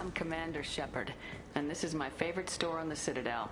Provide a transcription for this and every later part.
I'm Commander Shepard, and this is my favorite store on the Citadel.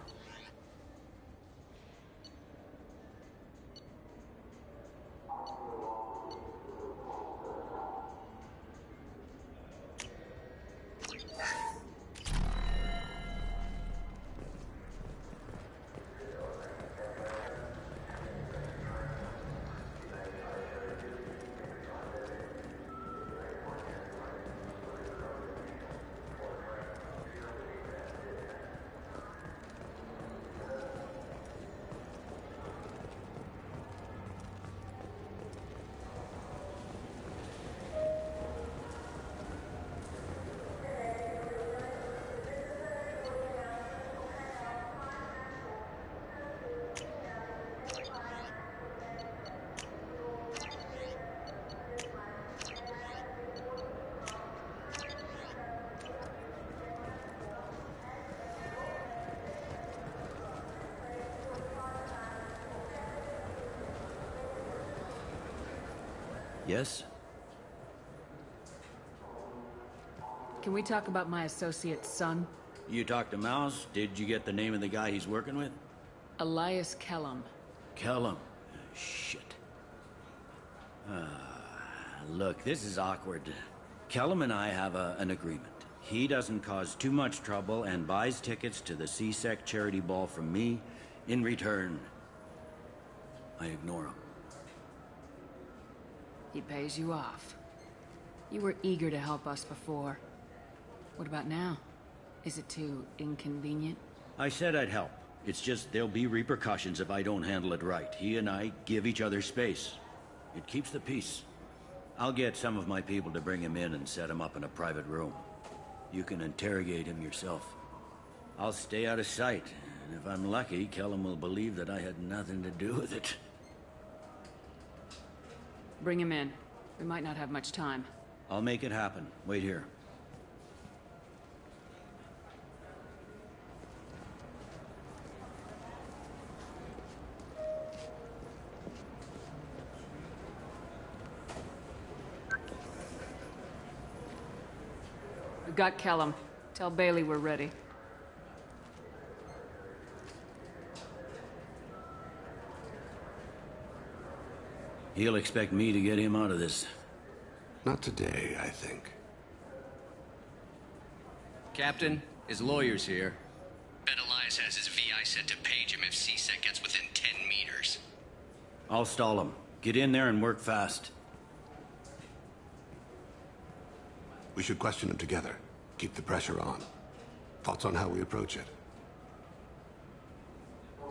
Yes? Can we talk about my associate's son? You talked to Mouse? Did you get the name of the guy he's working with? Elias Kellum. Kellum. Shit. Look, this is awkward. Kellum and I have an agreement. He doesn't cause too much trouble and buys tickets to the CSEC charity ball from me. In return, I ignore him. He pays you off. You were eager to help us before. What about now? Is it too inconvenient? I said I'd help. It's just there'll be repercussions if I don't handle it right. He and I give each other space. It keeps the peace. I'll get some of my people to bring him in and set him up in a private room. You can interrogate him yourself. I'll stay out of sight, and if I'm lucky, Kellum will believe that I had nothing to do with it. Bring him in. We might not have much time. I'll make it happen. Wait here. We got Kellum. Tell Bailey we're ready. He'll expect me to get him out of this. Not today, I think. Captain, his lawyer's here. Bet Elias has his VI set to page him if CSEC gets within 10 meters. I'll stall him. Get in there and work fast. We should question him together. Keep the pressure on. Thoughts on how we approach it?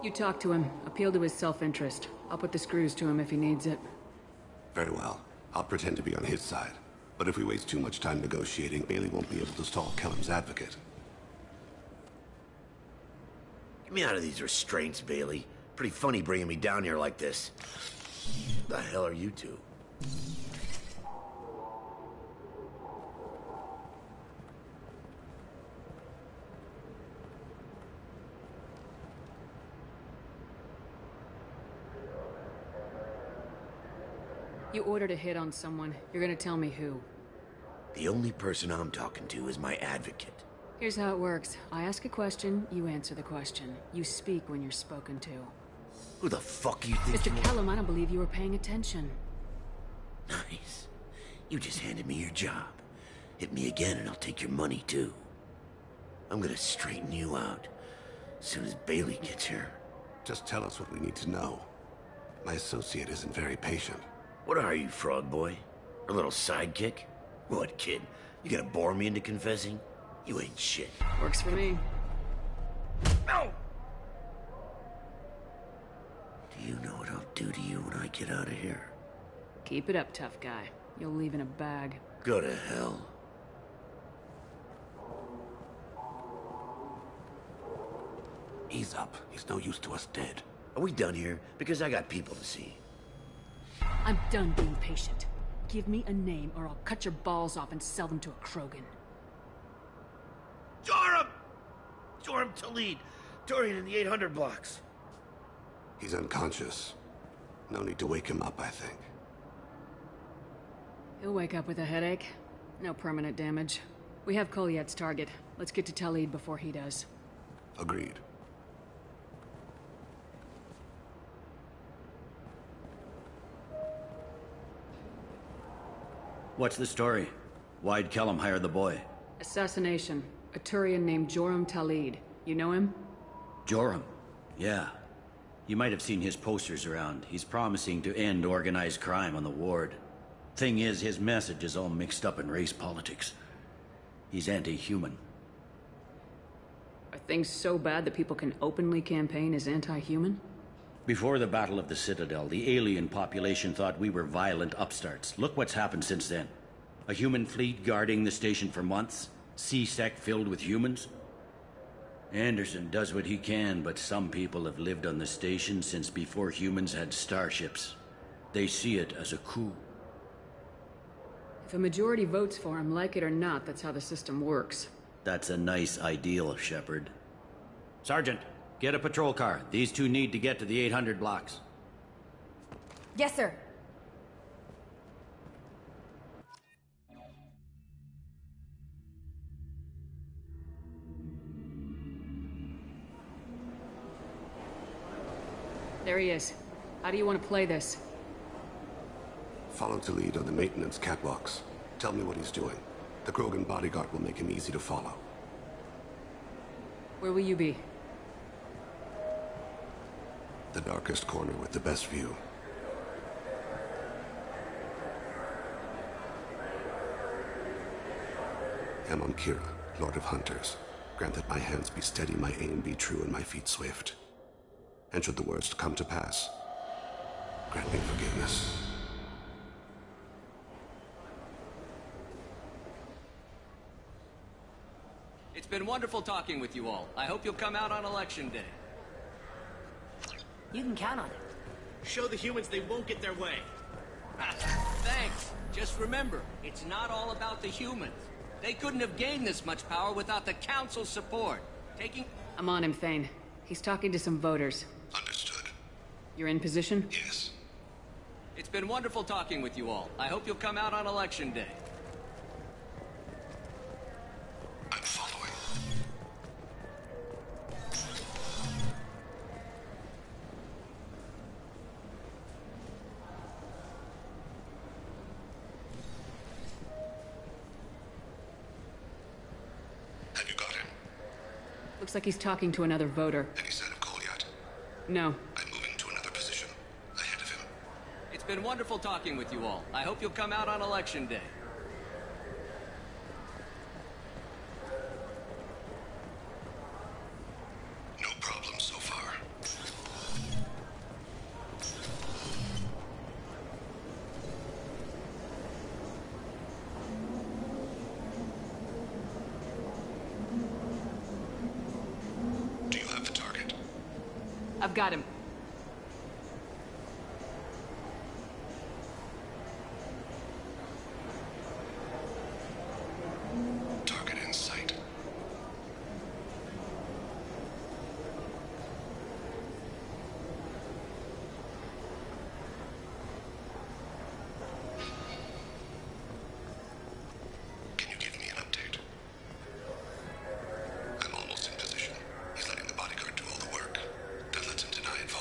You talk to him. Appeal to his self-interest. I'll put the screws to him if he needs it. Very well. I'll pretend to be on his side. But if we waste too much time negotiating, Bailey won't be able to stall Kellum's advocate. Get me out of these restraints, Bailey. Pretty funny bringing me down here like this. The hell are you two? You ordered a hit on someone. You're gonna tell me who. The only person I'm talking to is my advocate. Here's how it works. I ask a question, you answer the question. You speak when you're spoken to. Who the fuck you think Mr. you Kellum, I don't believe you were paying attention. are? Nice. You just handed me your job. Hit me again and I'll take your money too. I'm gonna straighten you out as soon as Bailey gets here. Just tell us what we need to know. My associate isn't very patient. What are you, frog boy? A little sidekick? What, kid? You gonna bore me into confessing? You ain't shit. Works for me. No! Do you know what I'll do to you when I get out of here? Keep it up, tough guy. You'll leave in a bag. Go to hell. Ease up. He's no use to us dead. Are we done here? Because I got people to see. I'm done being patient. Give me a name or I'll cut your balls off and sell them to a Krogan. Zorah! Zorah Tali! Dorian in the 800 blocks. He's unconscious. No need to wake him up, I think. He'll wake up with a headache. No permanent damage. We have Kolyat's target. Let's get to Tali before he does. Agreed. What's the story? Why'd Kellum hire the boy? Assassination. A Turian named Joram Talid. You know him? Joram? Yeah. You might have seen his posters around. He's promising to end organized crime on the ward. Thing is, his message is all mixed up in race politics. He's anti-human. Are things so bad that people can openly campaign as anti-human? Before the Battle of the Citadel, the alien population thought we were violent upstarts. Look what's happened since then. A human fleet guarding the station for months. C-Sec filled with humans. Anderson does what he can, but some people have lived on the station since before humans had starships. They see it as a coup. If a majority votes for him, like it or not, that's how the system works. That's a nice ideal, Shepard. Sergeant, get a patrol car. These two need to get to the 800 blocks. Yes, sir. There he is. How do you want to play this? Follow to lead on the maintenance catwalks. Tell me what he's doing. The Krogan bodyguard will make him easy to follow. Where will you be? The darkest corner with the best view. I'm on Kira, Lord of Hunters. Grant that my hands be steady, my aim be true, and my feet swift. And should the worst come to pass, grant me forgiveness. It's been wonderful talking with you all. I hope you'll come out on Election Day. You can count on it. Show the humans they won't get their way. Thanks. Just remember, it's not all about the humans. They couldn't have gained this much power without the Council's support. I'm on him, Thane. He's talking to some voters. Understood. You're in position? Yes. It's been wonderful talking with you all. I hope you'll come out on Election Day. I'm following. Have you got him? Looks like he's talking to another voter. Any sign of Kolyat? No. I'm moving to another position. Ahead of him. It's been wonderful talking with you all. I hope you'll come out on Election Day. No problem so far. Do you have the target? I've got him. Target in sight. Can you give me an update? I'm almost in position. He's letting the bodyguard do all the work. That lets him deny advice.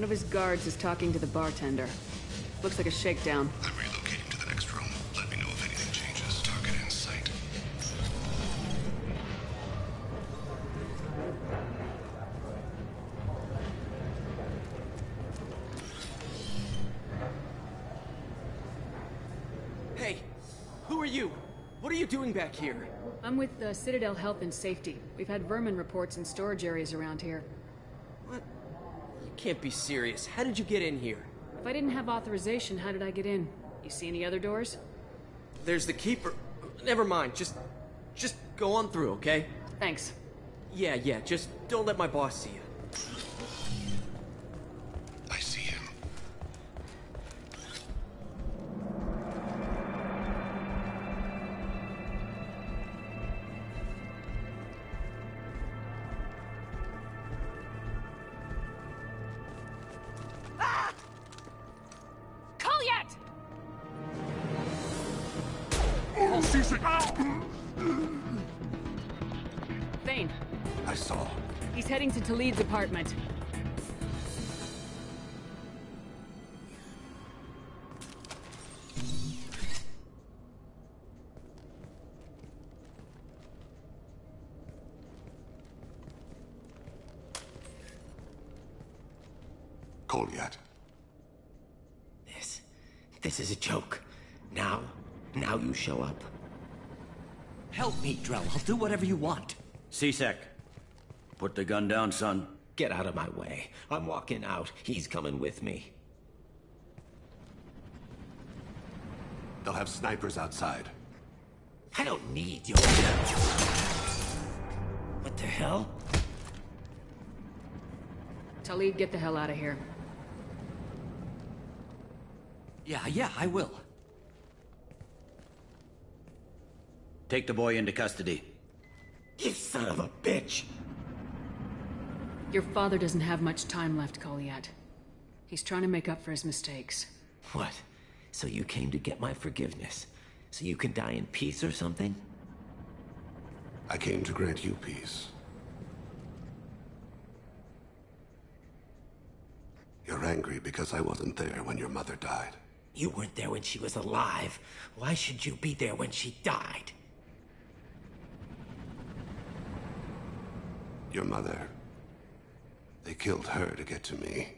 of his guards is talking to the bartender. Looks like a shakedown. I'm relocating to the next room. Let me know if anything changes. Target in sight. Hey, who are you? What are you doing back here? I'm with the Citadel Health and Safety. We've had vermin reports in storage areas around here. What? You can't be serious. How did you get in here? If I didn't have authorization, how did I get in? You see any other doors? There's the keeper. Never mind. Just go on through, okay? Thanks. Yeah, just don't let my boss see you. I see him. Thane, I saw. he's heading to Talid's apartment. Kolyat. This is a joke. Now you show up. Help me, Drell. I'll do whatever you want. C-Sec, put the gun down, son. Get out of my way. I'm walking out. He's coming with me. They'll have snipers outside. I don't need your... What the hell? Talid, get the hell out of here. Yeah, I will. Take the boy into custody. You son of a bitch! Your father doesn't have much time left, Kolyat. He's trying to make up for his mistakes. What? So you came to get my forgiveness? So you can die in peace or something? I came to grant you peace. You're angry because I wasn't there when your mother died. You weren't there when she was alive. Why should you be there when she died? Your mother. They killed her to get to me.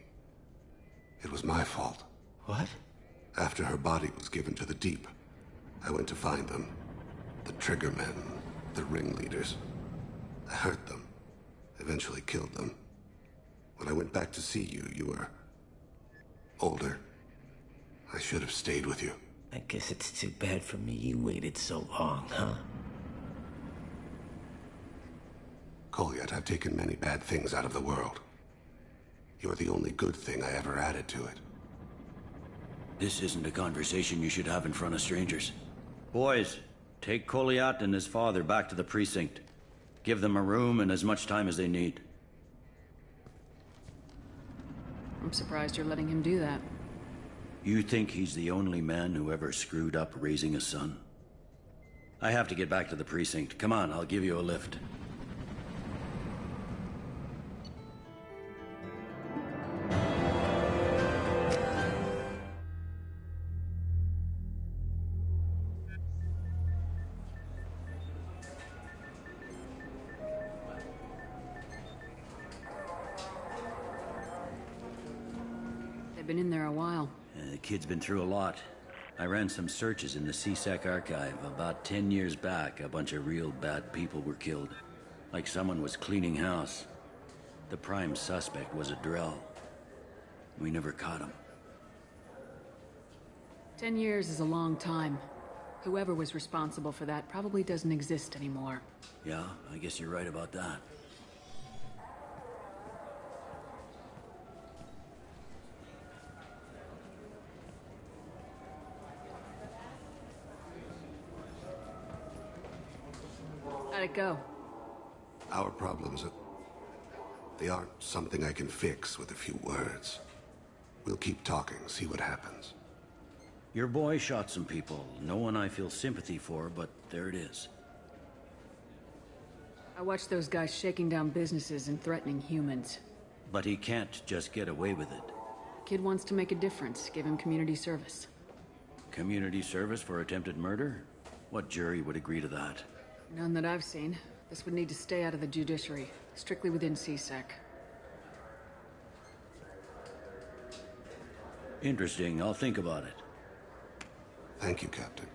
It was my fault. What? After her body was given to the Deep, I went to find them. The Triggermen, the ringleaders. I hurt them. Eventually killed them. When I went back to see you, you were... older. I should have stayed with you. I guess it's too bad for me you waited so long, huh? Kolyat, I've taken many bad things out of the world. You're the only good thing I ever added to it. This isn't a conversation you should have in front of strangers. Boys, take Kolyat and his father back to the precinct. Give them a room and as much time as they need. I'm surprised you're letting him do that. You think he's the only man who ever screwed up raising a son? I have to get back to the precinct. Come on, I'll give you a lift. They've been in there a while. The kid's been through a lot. I ran some searches in the C-Sec archive. About 10 years back, a bunch of real bad people were killed. Like someone was cleaning house. The prime suspect was a Drell. We never caught him. 10 years is a long time. Whoever was responsible for that probably doesn't exist anymore. Yeah, I guess you're right about that. How'd it go? Our problems are... they aren't something I can fix with a few words. We'll keep talking, see what happens. Your boy shot some people. No one I feel sympathy for, but there it is. I watched those guys shaking down businesses and threatening humans. But he can't just get away with it. Kid wants to make a difference. Give him community service. Community service for attempted murder? What jury would agree to that? None that I've seen. This would need to stay out of the judiciary. Strictly within CSEC. Interesting. I'll think about it. Thank you, Captain.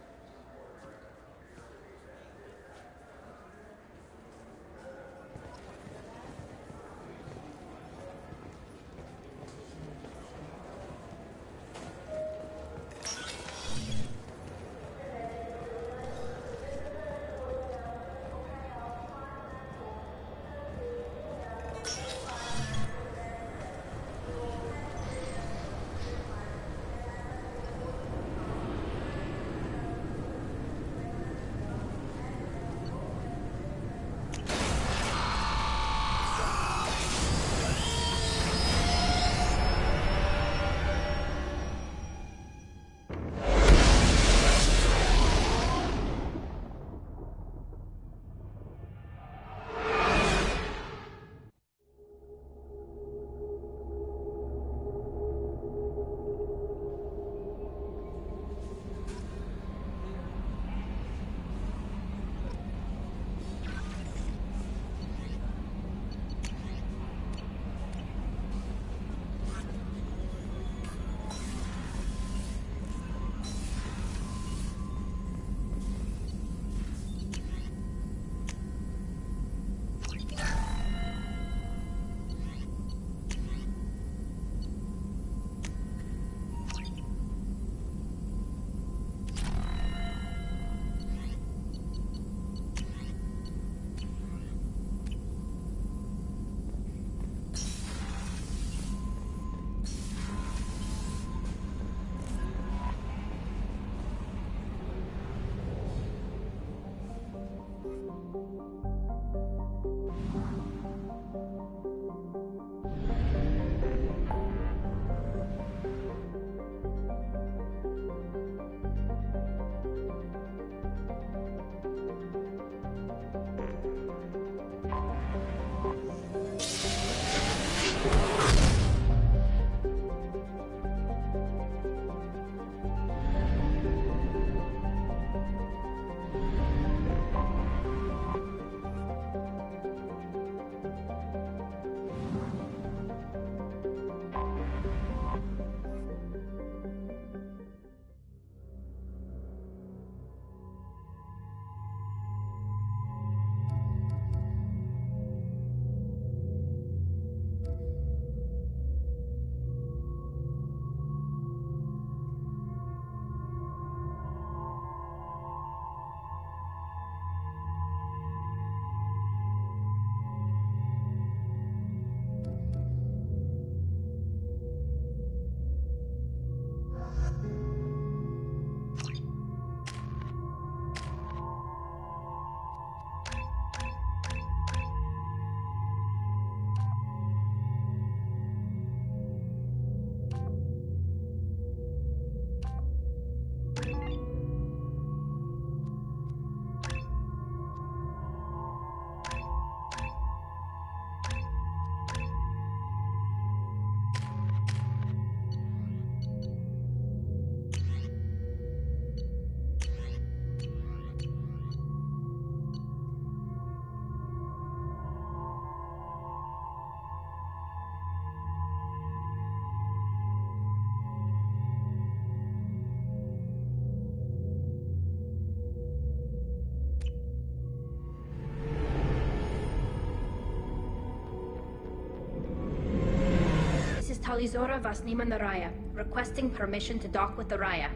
Tali Zorah Vasnima Naraya, requesting permission to dock with the Raya.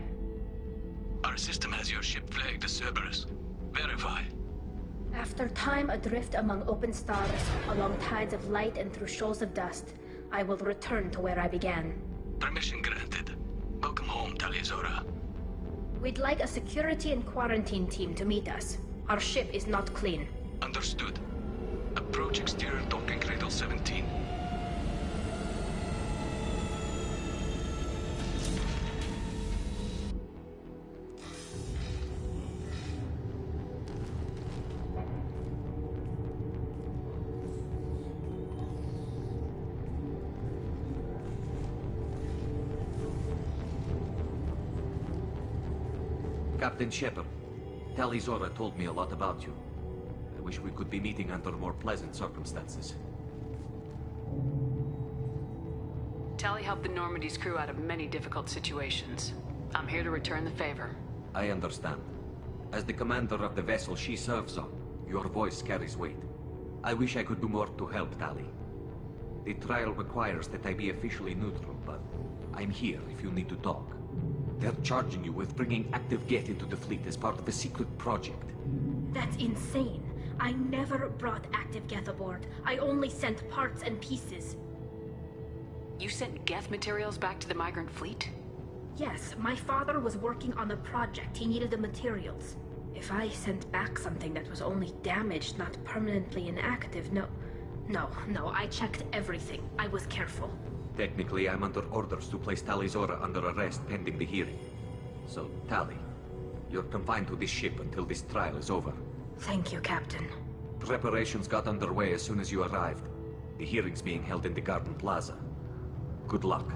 Our system has your ship flagged as Cerberus. Verify. After time adrift among open stars, along tides of light and through shoals of dust, I will return to where I began. Permission granted. Welcome home, Tali Zorah. We'd like a security and quarantine team to meet us. Our ship is not clean. Understood. Approach exterior docking cradle 17. Captain Shepard, Tali Zorah told me a lot about you. I wish we could be meeting under more pleasant circumstances. Tali helped the Normandy's crew out of many difficult situations. I'm here to return the favor. I understand. As the commander of the vessel she serves on, your voice carries weight. I wish I could do more to help Tali. The trial requires that I be officially neutral, but I'm here if you need to talk. They're charging you with bringing active Geth into the fleet as part of a secret project. That's insane. I never brought active Geth aboard. I only sent parts and pieces. You sent Geth materials back to the migrant fleet? Yes, my father was working on a project. He needed the materials. If I sent back something that was only damaged, not permanently inactive, no, I checked everything. I was careful. Technically, I'm under orders to place Tali Zorah under arrest pending the hearing. So, Tali, you're confined to this ship until this trial is over. Thank you, Captain. Preparations got underway as soon as you arrived. The hearing's being held in the Garden Plaza. Good luck.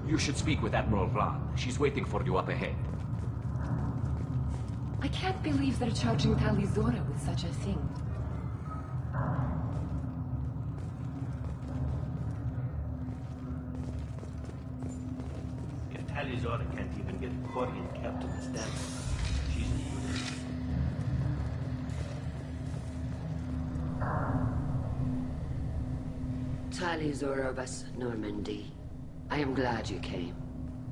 You should speak with Admiral Ran. She's waiting for you up ahead. I can't believe they're charging Tali Zorah with such a thing. If Tali Zorah can't even get a Quarian captain to stand up, she's in good hands. Tali Zorah was Normandy. I am glad you came.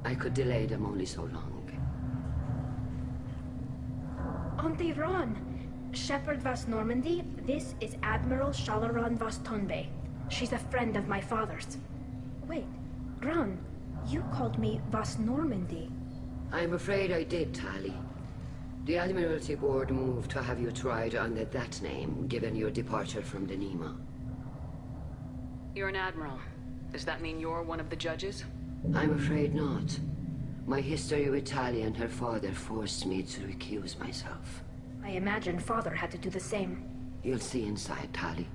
I could delay them only so long. Auntie Ron, Shepard vas Normandy, this is Admiral Shalaran vas Tonbe. She's a friend of my father's. Wait, Ron, you called me vas Normandy. I'm afraid I did, Tali. The Admiralty Board moved to have you tried under that name, given your departure from the Nima. You're an admiral. Does that mean you're one of the judges? I'm afraid not. My history with Tali and her father forced me to recuse myself. I imagine father had to do the same. You'll see inside, Tali.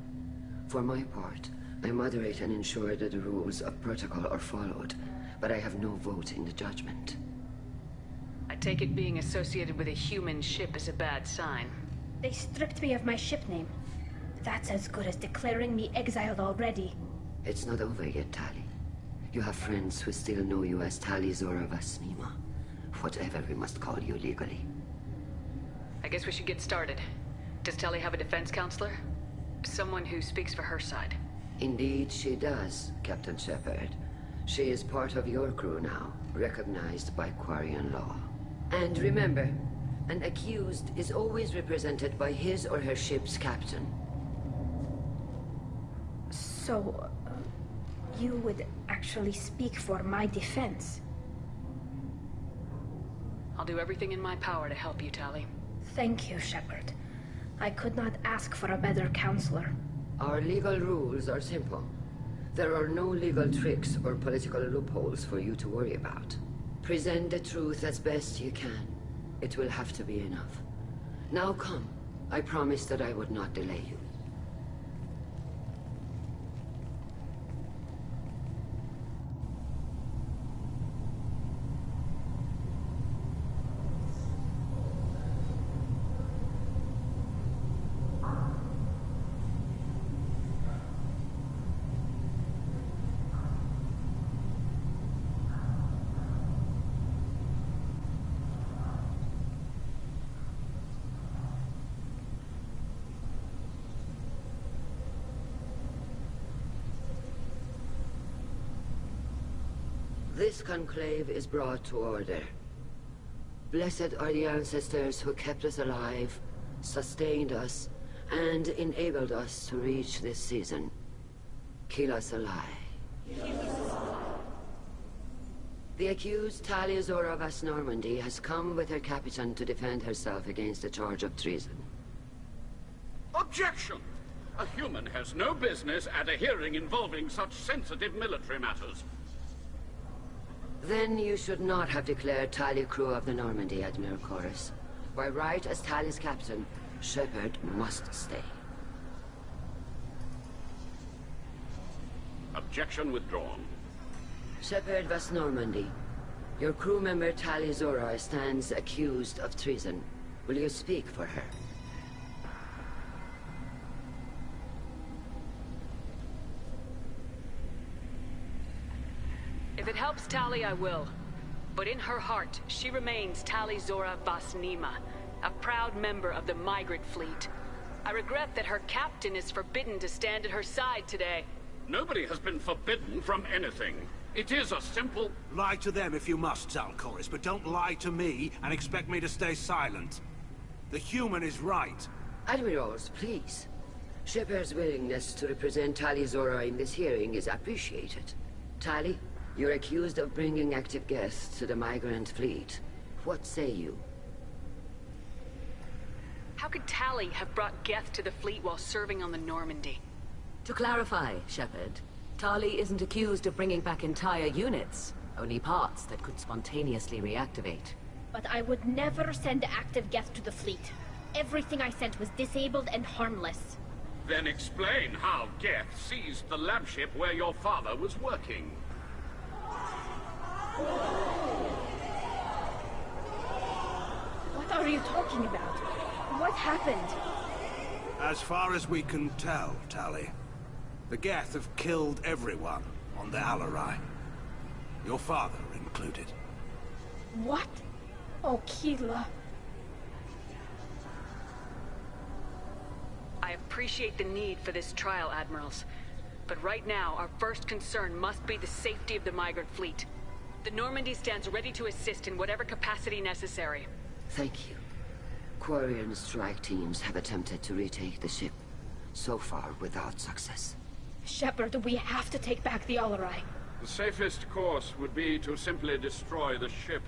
For my part, I moderate and ensure that the rules of protocol are followed, but I have no vote in the judgment. I take it being associated with a human ship is a bad sign. They stripped me of my ship name. That's as good as declaring me exiled already. It's not over yet, Tali. You have friends who still know you as Tali Zorah vas Nima. Whatever we must call you legally. I guess we should get started. Does Tali have a defense counselor? Someone who speaks for her side. Indeed she does, Captain Shepard. She is part of your crew now, recognized by Quarian law. And remember, an accused is always represented by his or her ship's captain. So, you would actually speak for my defense? I'll do everything in my power to help you, Tali. Thank you, Shepard. I could not ask for a better counselor. Our legal rules are simple. There are no legal tricks or political loopholes for you to worry about. Present the truth as best you can. It will have to be enough. Now come. I promised that I would not delay you. This conclave is brought to order. Blessed are the ancestors who kept us alive, sustained us, and enabled us to reach this season. Kill us alive. The accused Tali Zorah vas Normandy has come with her captain to defend herself against a charge of treason. Objection! A human has no business at a hearing involving such sensitive military matters. Then you should not have declared Tali crew of the Normandy, Admiral Chorus. By right as Tali's captain, Shepard must stay. Objection withdrawn. Shepard West Normandy. Your crew member Tali Zorah stands accused of treason. Will you speak for her? If it helps Tali, I will. But in her heart, she remains Tali Zorah Vasnima, a proud member of the migrant fleet. I regret that her captain is forbidden to stand at her side today. Nobody has been forbidden from anything. It is a simple... Lie to them if you must, Zalcoris, but don't lie to me and expect me to stay silent. The human is right. Admirals, please. Shepard's willingness to represent Tali Zorah in this hearing is appreciated. Tali, you're accused of bringing active guests to the migrant fleet. What say you? How could Tali have brought Geth to the fleet while serving on the Normandy? To clarify, Shepard, Tali isn't accused of bringing back entire units, only parts that could spontaneously reactivate. But I would never send active Geth to the fleet. Everything I sent was disabled and harmless. Then explain how Geth seized the lab ship where your father was working. What are you talking about? What happened? As far as we can tell, Tali, the Geth have killed everyone on the Alarai. Your father included. What? Oh, Keela. I appreciate the need for this trial, Admirals. But right now, our first concern must be the safety of the migrant fleet. The Normandy stands ready to assist in whatever capacity necessary. Thank you. Quarian strike teams have attempted to retake the ship, so far without success. Shepard, we have to take back the Alarai. The safest course would be to simply destroy the ship.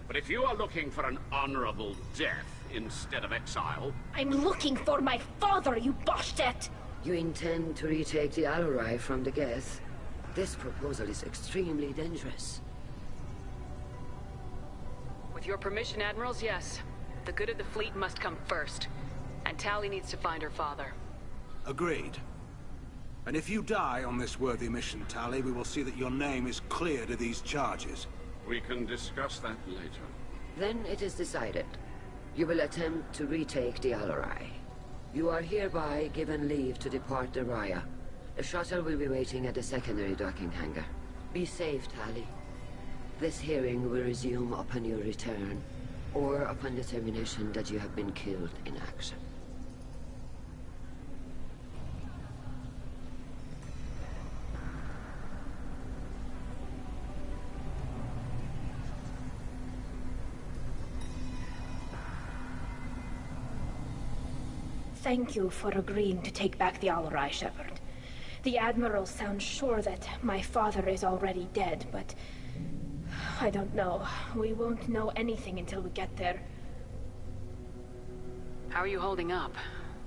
But if you are looking for an honorable death instead of exile... I'm looking for my father, you bastet! You intend to retake the Alarai from the Geth? This proposal is extremely dangerous. With your permission, Admirals, yes. The good of the fleet must come first. And Tali needs to find her father. Agreed. And if you die on this worthy mission, Tali, we will see that your name is cleared of these charges. We can discuss that later. Then it is decided. You will attempt to retake the Alarai. You are hereby given leave to depart the Raya. A shuttle will be waiting at the secondary docking hangar. Be safe, Tali. This hearing will resume upon your return, or upon determination that you have been killed in action. Thank you for agreeing to take back the Alarai, Shepard. The Admiral sounds sure that my father is already dead, but... I don't know. We won't know anything until we get there. How are you holding up?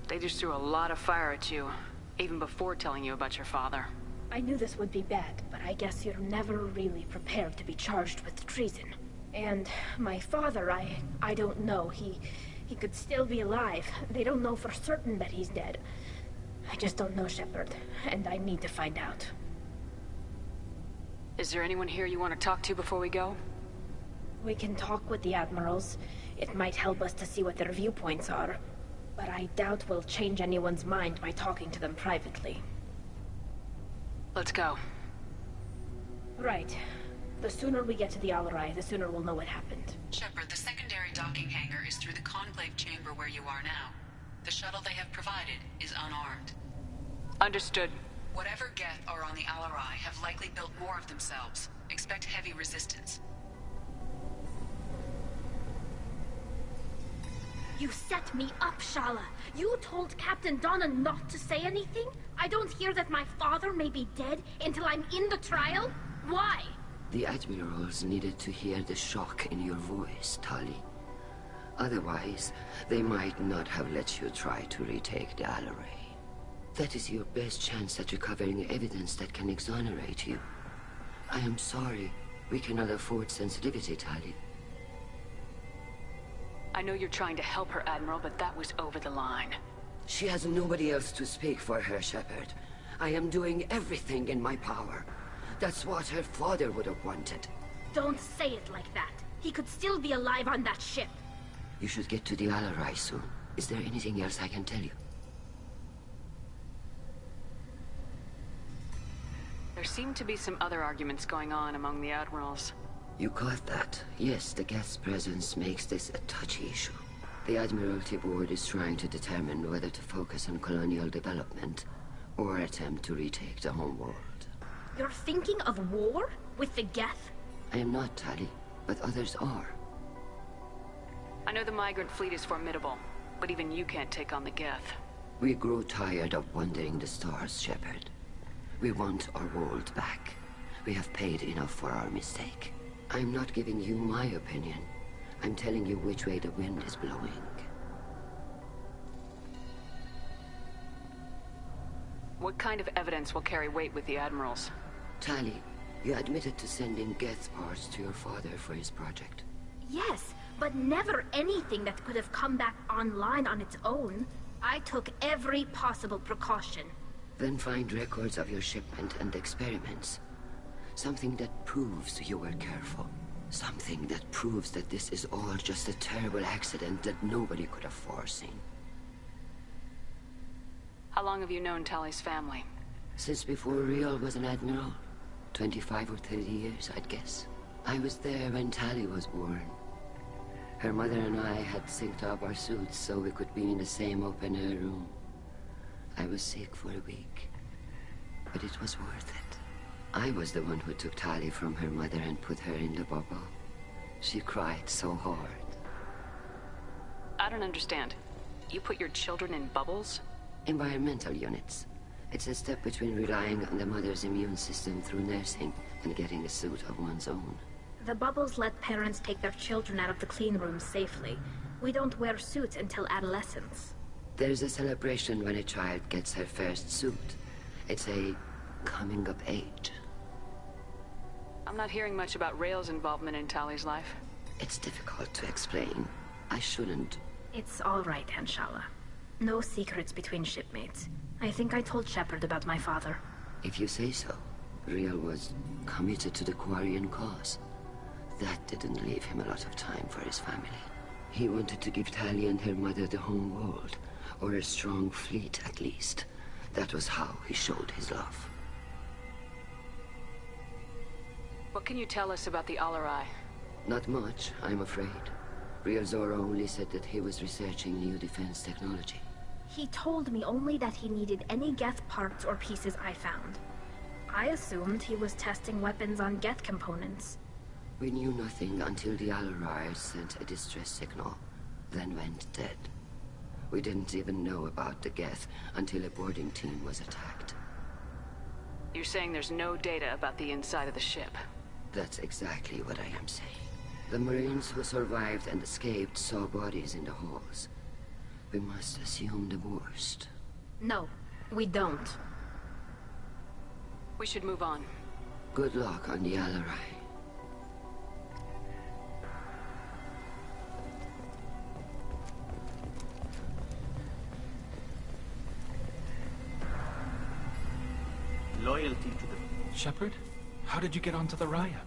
They just threw a lot of fire at you, even before telling you about your father. I knew this would be bad, but I guess you're never really prepared to be charged with treason. And my father, I don't know. He could still be alive. They don't know for certain that he's dead. I just don't know, Shepard, and I need to find out. Is there anyone here you want to talk to before we go? We can talk with the Admirals. It might help us to see what their viewpoints are. But I doubt we'll change anyone's mind by talking to them privately. Let's go. Right. The sooner we get to the Alarai, the sooner we'll know what happened. Shepard, the secondary docking hangar is through the conclave chamber where you are now. The shuttle they have provided is unarmed. Understood. Whatever Geth are on the Alarai have likely built more of themselves. Expect heavy resistance. You set me up, Shala. You told Captain Donna not to say anything? I don't hear that my father may be dead until I'm in the trial? Why? The Admirals needed to hear the shock in your voice, Tali. Otherwise, they might not have let you try to retake the Alarai. That is your best chance at recovering evidence that can exonerate you. I am sorry. We cannot afford sensitivity, Tali. I know you're trying to help her, Admiral, but that was over the line. She has nobody else to speak for her, Shepard. I am doing everything in my power. That's what her father would have wanted. Don't say it like that. He could still be alive on that ship. You should get to the Alarai soon. Is there anything else I can tell you? There seem to be some other arguments going on among the admirals. You caught that. Yes, the guest's presence makes this a touchy issue. The Admiralty Board is trying to determine whether to focus on colonial development or attempt to retake the homeworld. You're thinking of war? With the Geth? I am not, Tali, but others are. I know the migrant fleet is formidable, but even you can't take on the Geth. We grow tired of wandering the stars, Shepard. We want our world back. We have paid enough for our mistake. I'm not giving you my opinion. I'm telling you which way the wind is blowing. What kind of evidence will carry weight with the admirals? Tali, you admitted to sending Geth parts to your father for his project. Yes, but never anything that could have come back online on its own. I took every possible precaution. Then find records of your shipment and experiments. Something that proves you were careful. Something that proves that this is all just a terrible accident that nobody could have foreseen. How long have you known Tali's family? Since before Riel was an admiral. 25 or 30 years, I'd guess. I was there when Tali was born. Her mother and I had synced up our suits so we could be in the same open-air room. I was sick for a week, but it was worth it. I was the one who took Tali from her mother and put her in the bubble. She cried so hard. I don't understand. You put your children in bubbles? Environmental units. It's a step between relying on the mother's immune system through nursing and getting a suit of one's own. The bubbles let parents take their children out of the clean rooms safely. We don't wear suits until adolescence. There's a celebration when a child gets her first suit. It's a coming of age. I'm not hearing much about Rael's involvement in Tali's life. It's difficult to explain. I shouldn't. It's all right, Anshala. No secrets between shipmates. I think I told Shepard about my father. If you say so. Riel was committed to the Quarian cause. That didn't leave him a lot of time for his family. He wanted to give Tali and her mother the home world, or a strong fleet at least. That was how he showed his love. What can you tell us about the Alarai? Not much, I'm afraid. Real Zorah only said that he was researching new defense technology. He told me only that he needed any Geth parts or pieces I found. I assumed he was testing weapons on Geth components. We knew nothing until the Alarai sent a distress signal, then went dead. We didn't even know about the Geth until a boarding team was attacked. You're saying there's no data about the inside of the ship? That's exactly what I am saying. The Marines who survived and escaped saw bodies in the halls. We must assume the worst. No, we don't. We should move on. Good luck on the Alarai. Loyalty to the... Shepard? How did you get onto the Raya?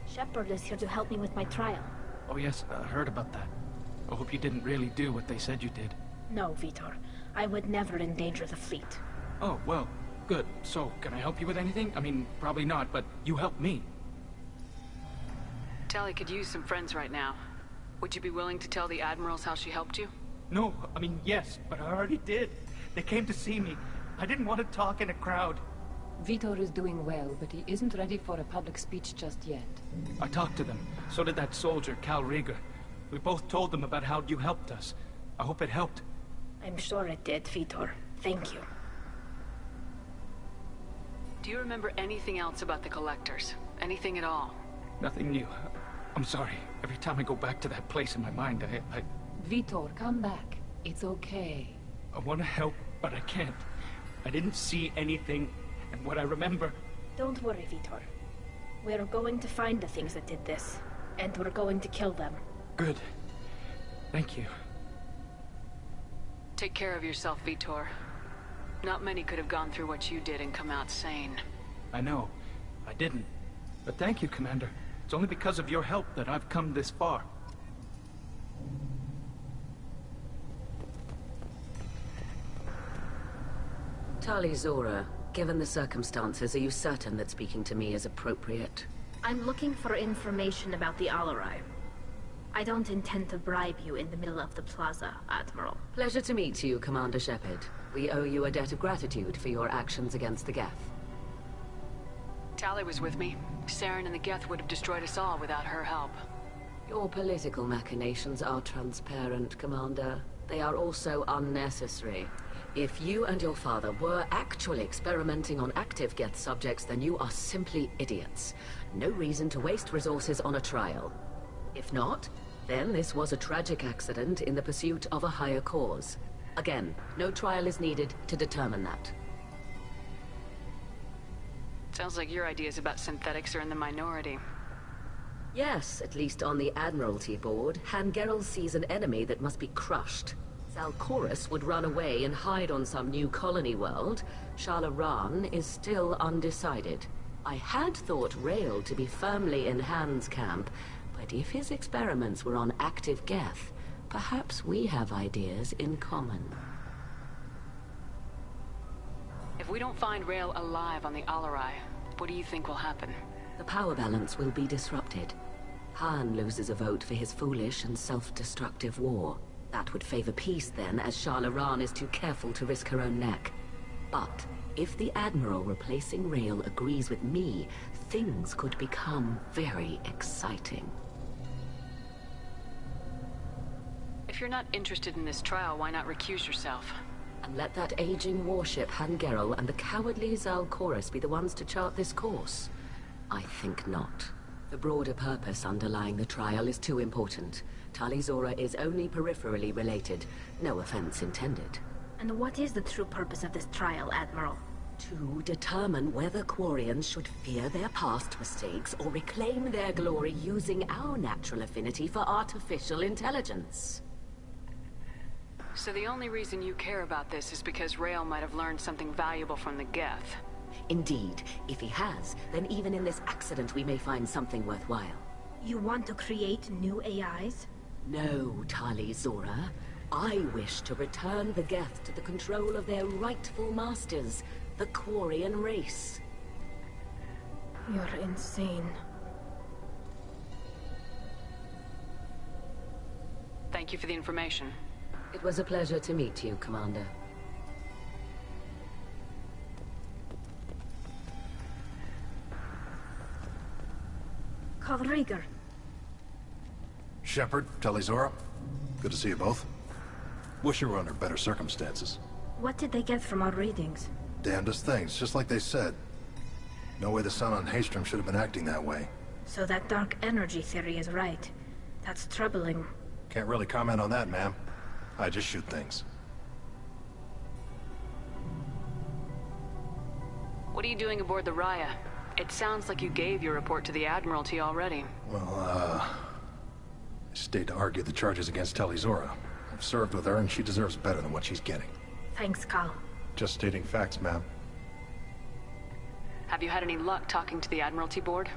Shepard is here to help me with my trial. Oh yes, I heard about that. I hope you didn't really do what they said you did. No, Vitor. I would never endanger the fleet. Oh, well, good. So, can I help you with anything? I mean, probably not, but you helped me. Tali could use some friends right now. Would you be willing to tell the admirals how she helped you? No, I mean, yes, but I already did. They came to see me. I didn't want to talk in a crowd. Vitor is doing well, but he isn't ready for a public speech just yet. I talked to them. So did that soldier, Cal Rieger. We both told them about how you helped us. I hope it helped. I'm sure it did, Vitor. Thank you. Do you remember anything else about the Collectors? Anything at all? Nothing new. I'm sorry. Every time I go back to that place in my mind, I... Vitor, come back. It's okay. I want to help, but I can't. I didn't see anything, and what I remember... Don't worry, Vitor. We're going to find the things that did this, and we're going to kill them. Good. Thank you. Take care of yourself, Vitor. Not many could have gone through what you did and come out sane. I know. I didn't. But thank you, Commander. It's only because of your help that I've come this far. Tali Zorah, given the circumstances, are you certain that speaking to me is appropriate? I'm looking for information about the Alarai. I don't intend to bribe you in the middle of the plaza, Admiral. Pleasure to meet you, Commander Shepard. We owe you a debt of gratitude for your actions against the Geth. Tali was with me. Saren and the Geth would have destroyed us all without her help. Your political machinations are transparent, Commander. They are also unnecessary. If you and your father were actually experimenting on active Geth subjects, then you are simply idiots. No reason to waste resources on a trial. If not, then this was a tragic accident in the pursuit of a higher cause. Again, no trial is needed to determine that. Sounds like your ideas about synthetics are in the minority. Yes, at least on the Admiralty board, Hangerel sees an enemy that must be crushed. Zalcorus would run away and hide on some new colony world. Shalaran is still undecided. I had thought Rael to be firmly in Han's camp, but if his experiments were on active Geth, perhaps we have ideas in common. If we don't find Rael alive on the Alarai, what do you think will happen? The power balance will be disrupted. Han loses a vote for his foolish and self-destructive war. That would favor peace then, as Shalaran is too careful to risk her own neck. But if the Admiral replacing Rael agrees with me, things could become very exciting. If you're not interested in this trial, why not recuse yourself? And let that aging warship Hangerel and the cowardly Zalcorus be the ones to chart this course? I think not. The broader purpose underlying the trial is too important. Tali Zorah is only peripherally related. No offense intended. And what is the true purpose of this trial, Admiral? To determine whether Quarians should fear their past mistakes or reclaim their glory using our natural affinity for artificial intelligence. So the only reason you care about this is because Rael might have learned something valuable from the Geth. Indeed. If he has, then even in this accident we may find something worthwhile. You want to create new AIs? No, Tali Zorah. I wish to return the Geth to the control of their rightful masters, the Quarian race. You're insane. Thank you for the information. It was a pleasure to meet you, Commander. Carl Rieger. Shepard, Tali Zorah. Good to see you both. Wish you were under better circumstances. What did they get from our readings? Damnedest things, just like they said. No way the sun on Haystrom should have been acting that way. So that dark energy theory is right. That's troubling. Can't really comment on that, ma'am. I just shoot things. What are you doing aboard the Raya? It sounds like you gave your report to the Admiralty already. Well, I stayed to argue the charges against Tali Zorah. I've served with her, and she deserves better than what she's getting. Thanks, Carl. Just stating facts, ma'am. Have you had any luck talking to the Admiralty board?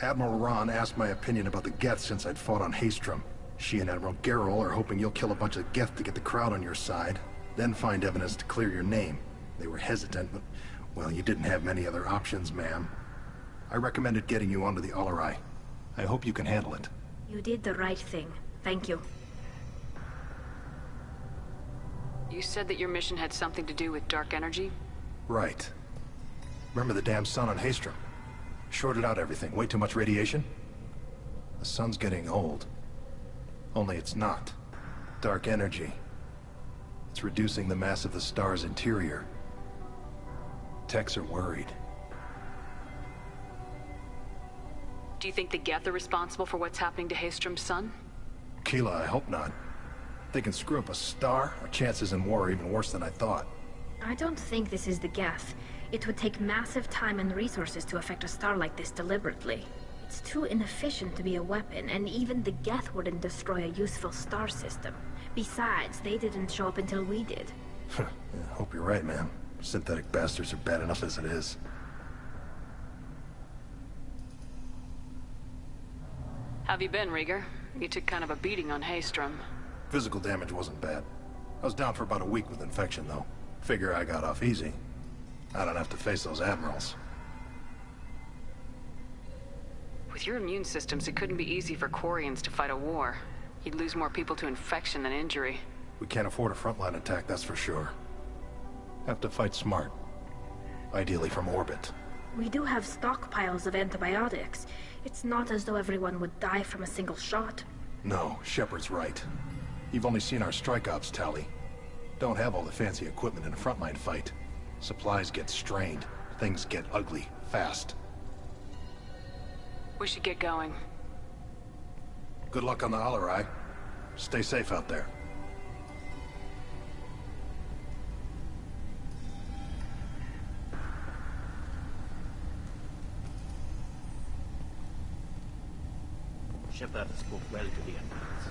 Admiral Ron asked my opinion about the Geth since I'd fought on Haystrom. She and Admiral Gerrel are hoping you'll kill a bunch of Geth to get the crowd on your side, then find evidence to clear your name. They were hesitant, but, well, you didn't have many other options, ma'am. I recommended getting you onto the Alarai. I hope you can handle it. You did the right thing. Thank you. You said that your mission had something to do with dark energy? Right. Remember the damn sun on Haystrom? Shorted out everything. Way too much radiation? The sun's getting old. Only it's not. Dark energy. It's reducing the mass of the star's interior. Techs are worried. Do you think the Geth are responsible for what's happening to Haystrom's sun? Keela, I hope not. If they can screw up a star, our chances in war are even worse than I thought. I don't think this is the Geth. It would take massive time and resources to affect a star like this deliberately. It's too inefficient to be a weapon, and even the Geth wouldn't destroy a useful star system. Besides, they didn't show up until we did. Yeah, hope you're right, man. Synthetic bastards are bad enough as it is. Have you been, Rieger? You took kind of a beating on Haystrom. Physical damage wasn't bad. I was down for about a week with infection, though. Figure I got off easy. I don't have to face those admirals. With your immune systems, it couldn't be easy for Quarians to fight a war. You'd lose more people to infection than injury. We can't afford a frontline attack, that's for sure. Have to fight smart. Ideally from orbit. We do have stockpiles of antibiotics. It's not as though everyone would die from a single shot. No, Shepard's right. You've only seen our strike ops, Tali. Don't have all the fancy equipment in a frontline fight. Supplies get strained. Things get ugly, fast. We should get going. Good luck on the Alarai. Stay safe out there. Shepard spoke well to the Admirals.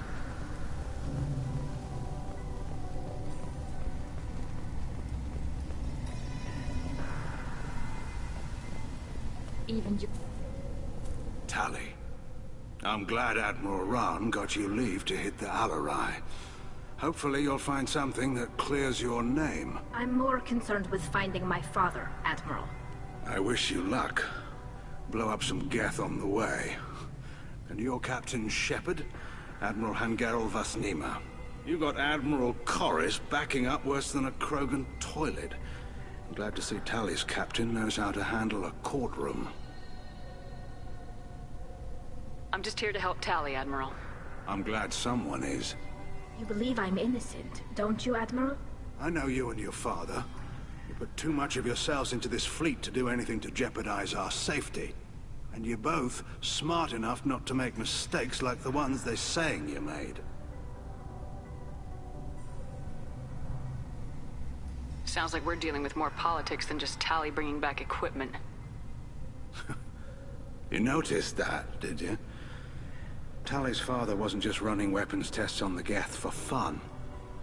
Even you... Tali, I'm glad Admiral Rahn got you leave to hit the Alarai. Hopefully you'll find something that clears your name. I'm more concerned with finding my father, Admiral. I wish you luck. Blow up some Geth on the way. And your Captain Shepard, Admiral Hangarel Vasnima. You got Admiral Corris backing up worse than a Krogan toilet. I'm glad to see Tali's captain knows how to handle a courtroom. I'm just here to help Tali, Admiral. I'm glad someone is. You believe I'm innocent, don't you, Admiral? I know you and your father. You put too much of yourselves into this fleet to do anything to jeopardize our safety. And you're both smart enough not to make mistakes like the ones they're saying you made. Sounds like we're dealing with more politics than just Tali bringing back equipment. You noticed that, did you? Tali's father wasn't just running weapons tests on the Geth for fun.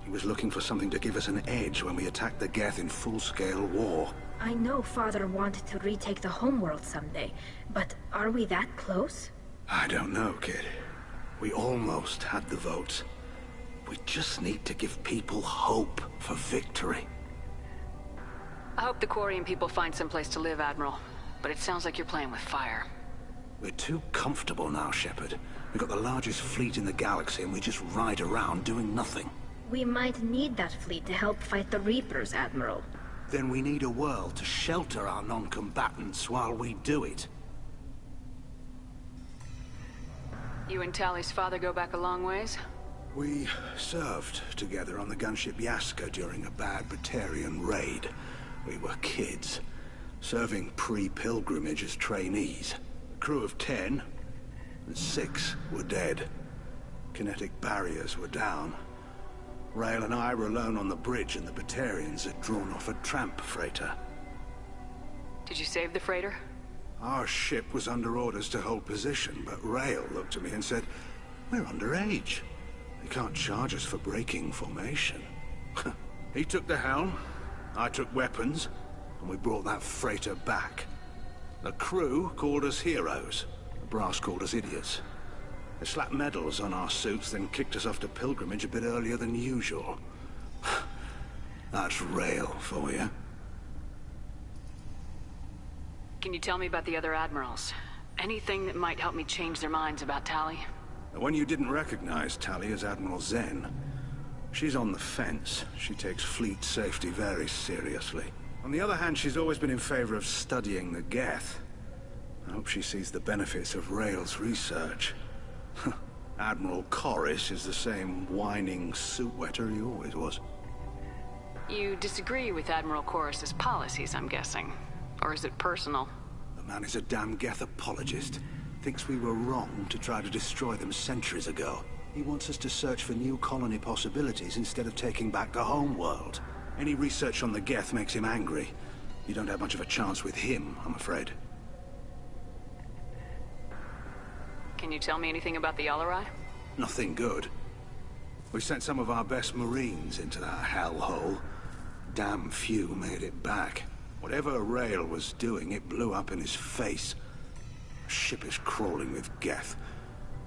He was looking for something to give us an edge when we attacked the Geth in full-scale war. I know Father wanted to retake the homeworld someday, but are we that close? I don't know, kid. We almost had the votes. We just need to give people hope for victory. I hope the Quarian people find some place to live, Admiral. But it sounds like you're playing with fire. We're too comfortable now, Shepard. We've got the largest fleet in the galaxy and we just ride around doing nothing. We might need that fleet to help fight the Reapers, Admiral. Then we need a world to shelter our non-combatants while we do it. You and Tali's father go back a long ways? We served together on the gunship Yaska during a bad Batarian raid. We were kids, serving pre-pilgrimage as trainees. A crew of 10, and 6 were dead. Kinetic barriers were down. Rail and I were alone on the bridge, and the Batarians had drawn off a tramp freighter. Did you save the freighter? Our ship was under orders to hold position, but Rail looked at me and said, "We're underage. They can't charge us for breaking formation." He took the helm, I took weapons, and we brought that freighter back. The crew called us heroes. The brass called us idiots. They slapped medals on our suits, then kicked us off to pilgrimage a bit earlier than usual. That's Rail for you. Can you tell me about the other admirals? Anything that might help me change their minds about Tali? The one you didn't recognize, Tali, is Admiral Zen. She's on the fence. She takes fleet safety very seriously. On the other hand, she's always been in favor of studying the Geth. I hope she sees the benefits of Rail's research. Admiral Corris is the same whining suit-wetter he always was. You disagree with Admiral Corris's policies, I'm guessing. Or is it personal? The man is a damn Geth apologist. Thinks we were wrong to try to destroy them centuries ago. He wants us to search for new colony possibilities instead of taking back the home world. Any research on the Geth makes him angry. You don't have much of a chance with him, I'm afraid. Can you tell me anything about the Alarai? Nothing good. We sent some of our best Marines into that hellhole. Damn few made it back. Whatever Rail was doing, it blew up in his face. The ship is crawling with Geth.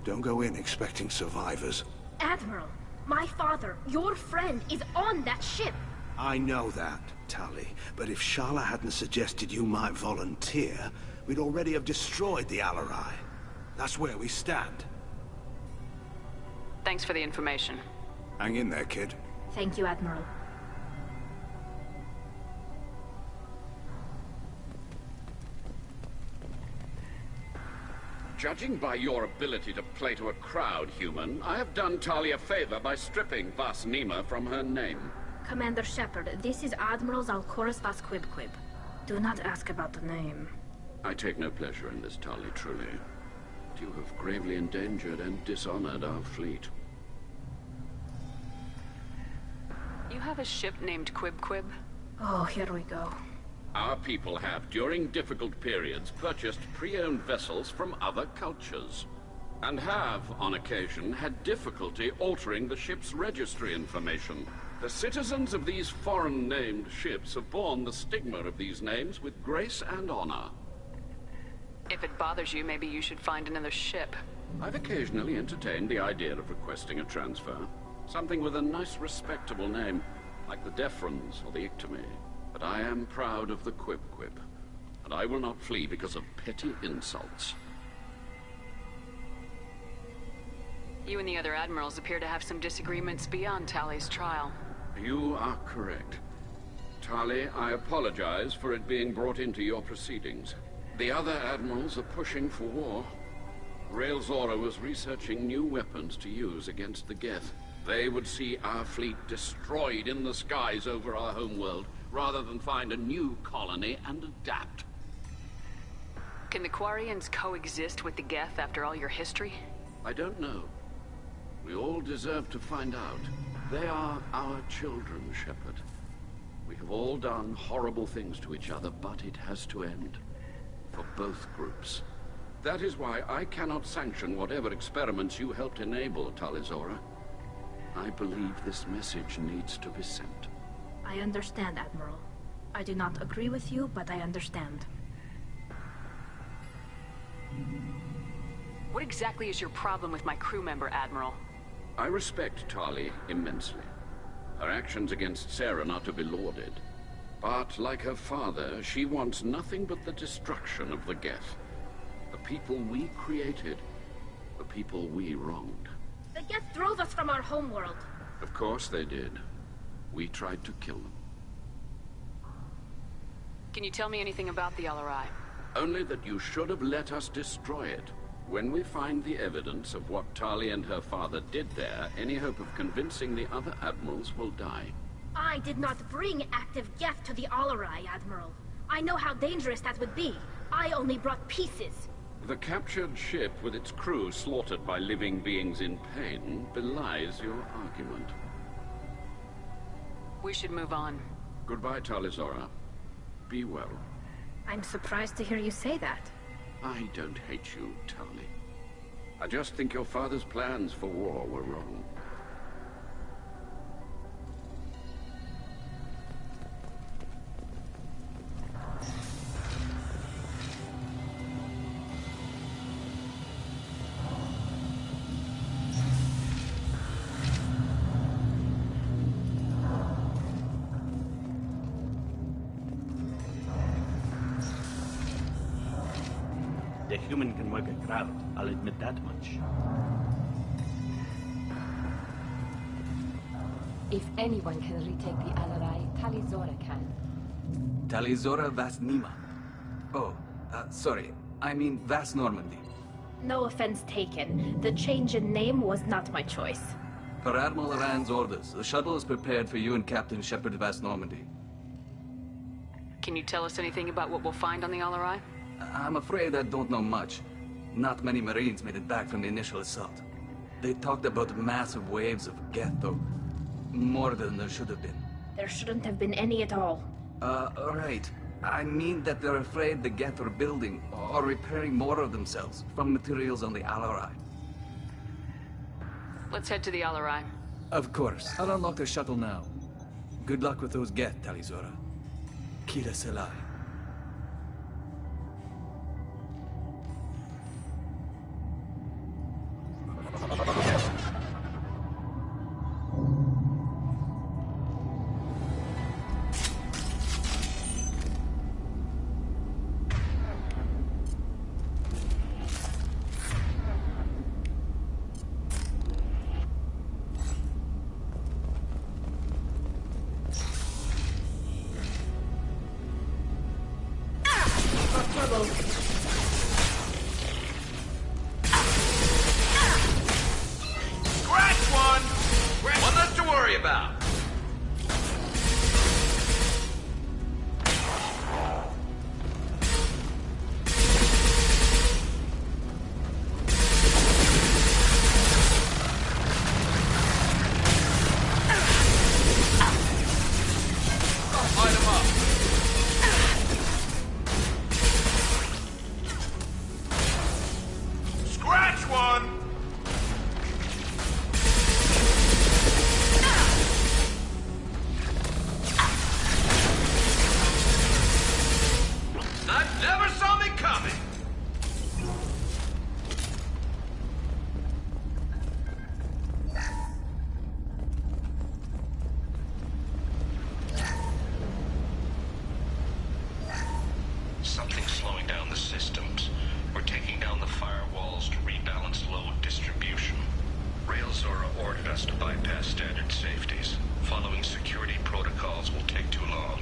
Don't go in expecting survivors. Admiral, my father, your friend, is on that ship. I know that, Tali, but if Shala hadn't suggested you might volunteer, we'd already have destroyed the Alarai. That's where we stand. Thanks for the information. Hang in there, kid. Thank you, Admiral. Judging by your ability to play to a crowd, human, I have done Tali a favor by stripping Vas Nima from her name. Commander Shepard, this is Admiral Zalkoris Vas Quibquib. Do not ask about the name. I take no pleasure in this, Tali, truly. But you have gravely endangered and dishonored our fleet. You have a ship named Quibquib? Oh, here we go. Our people have, during difficult periods, purchased pre-owned vessels from other cultures, and have, on occasion, had difficulty altering the ship's registry information. The citizens of these foreign-named ships have borne the stigma of these names with grace and honor. If it bothers you, maybe you should find another ship. I've occasionally entertained the idea of requesting a transfer. Something with a nice, respectable name, like the Defrons or the Ictomy. But I am proud of the Quibquib, and I will not flee because of petty insults. You and the other admirals appear to have some disagreements beyond Tali's trial. You are correct. Tali, I apologize for it being brought into your proceedings. The other admirals are pushing for war. Rail Zorah was researching new weapons to use against the Geth. They would see our fleet destroyed in the skies over our homeworld, rather than find a new colony and adapt. Can the Quarians coexist with the Geth after all your history? I don't know. We all deserve to find out. They are our children, Shepard. We have all done horrible things to each other, but it has to end. For both groups. That is why I cannot sanction whatever experiments you helped enable, Tali Zorah. I believe this message needs to be sent. I understand, Admiral. I do not agree with you, but I understand. What exactly is your problem with my crew member, Admiral? I respect Tali immensely. Her actions against Sarah are not to be lauded. But, like her father, she wants nothing but the destruction of the Geth. The people we created. The people we wronged. The Geth drove us from our homeworld. Of course they did. We tried to kill them. Can you tell me anything about the Alarai? Only that you should have let us destroy it. When we find the evidence of what Tali and her father did there, any hope of convincing the other admirals will die. I did not bring active Geth to the Alarai, Admiral. I know how dangerous that would be. I only brought pieces. The captured ship with its crew slaughtered by living beings in pain belies your argument. We should move on. Goodbye, Tali Zorah. Be well. I'm surprised to hear you say that. I don't hate you, Tali. I just think your father's plans for war were wrong. The human can work a crowd, I'll admit that much. If anyone can retake the Alarai, Tali Zorah can. Tali Zorah Vas Nima. Oh, sorry. I mean Vas Normandy. No offense taken. The change in name was not my choice. Per Admiral Rand's orders, the shuttle is prepared for you and Captain Shepard Vas Normandy. Can you tell us anything about what we'll find on the Alarai? I'm afraid I don't know much. Not many Marines made it back from the initial assault. They talked about massive waves of Geth, though. More than there should have been. There shouldn't have been any at all. Right. I mean that they're afraid the Geth are building or repairing more of themselves from materials on the Alarai. Let's head to the Alarai. Of course. I'll unlock the shuttle now. Good luck with those Geth, Tali Zorah. Kira Selai. Something's slowing down the systems. We're taking down the firewalls to rebalance load distribution. Rail Zorah ordered us to bypass standard safeties. Following security protocols will take too long.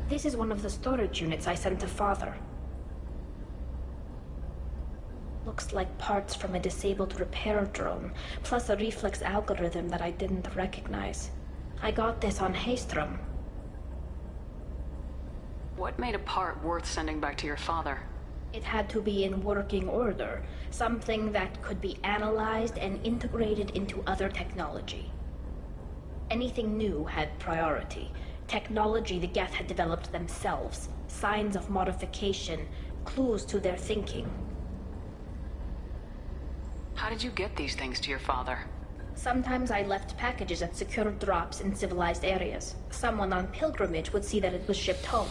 This is one of the storage units I sent to Father. Looks like parts from a disabled repair drone, plus a reflex algorithm that I didn't recognize. I got this on Haestrom. What made a part worth sending back to your father? It had to be in working order, something that could be analyzed and integrated into other technology. Anything new had priority. Technology the Geth had developed themselves, signs of modification, clues to their thinking. How did you get these things to your father? Sometimes I left packages at secure drops in civilized areas. Someone on pilgrimage would see that it was shipped home.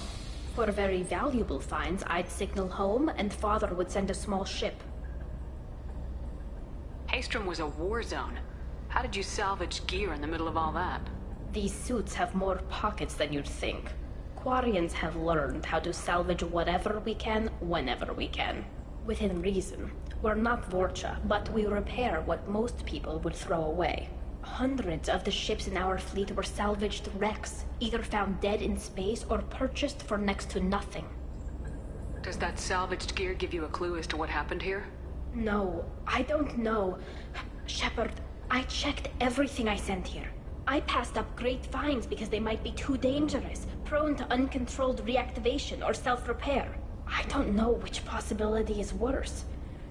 For very valuable finds, I'd signal home, and Father would send a small ship. Haestrom was a war zone. How did you salvage gear in the middle of all that? These suits have more pockets than you'd think. Quarians have learned how to salvage whatever we can, whenever we can. Within reason. We're not Vorcha, but we repair what most people would throw away. Hundreds of the ships in our fleet were salvaged wrecks, either found dead in space or purchased for next to nothing. Does that salvaged gear give you a clue as to what happened here? No, I don't know. Shepard, I checked everything I sent here. I passed up great finds because they might be too dangerous, prone to uncontrolled reactivation or self-repair. I don't know which possibility is worse.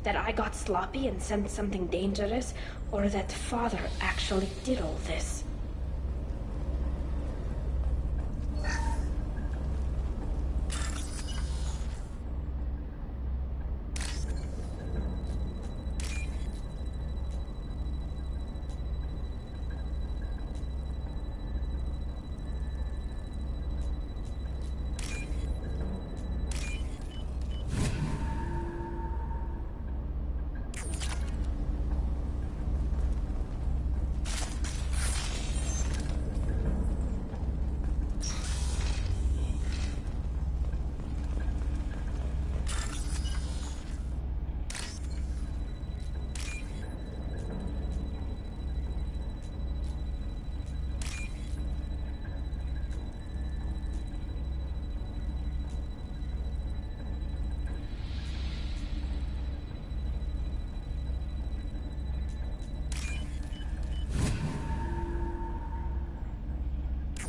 That I got sloppy and sent something dangerous, or that Father actually did all this.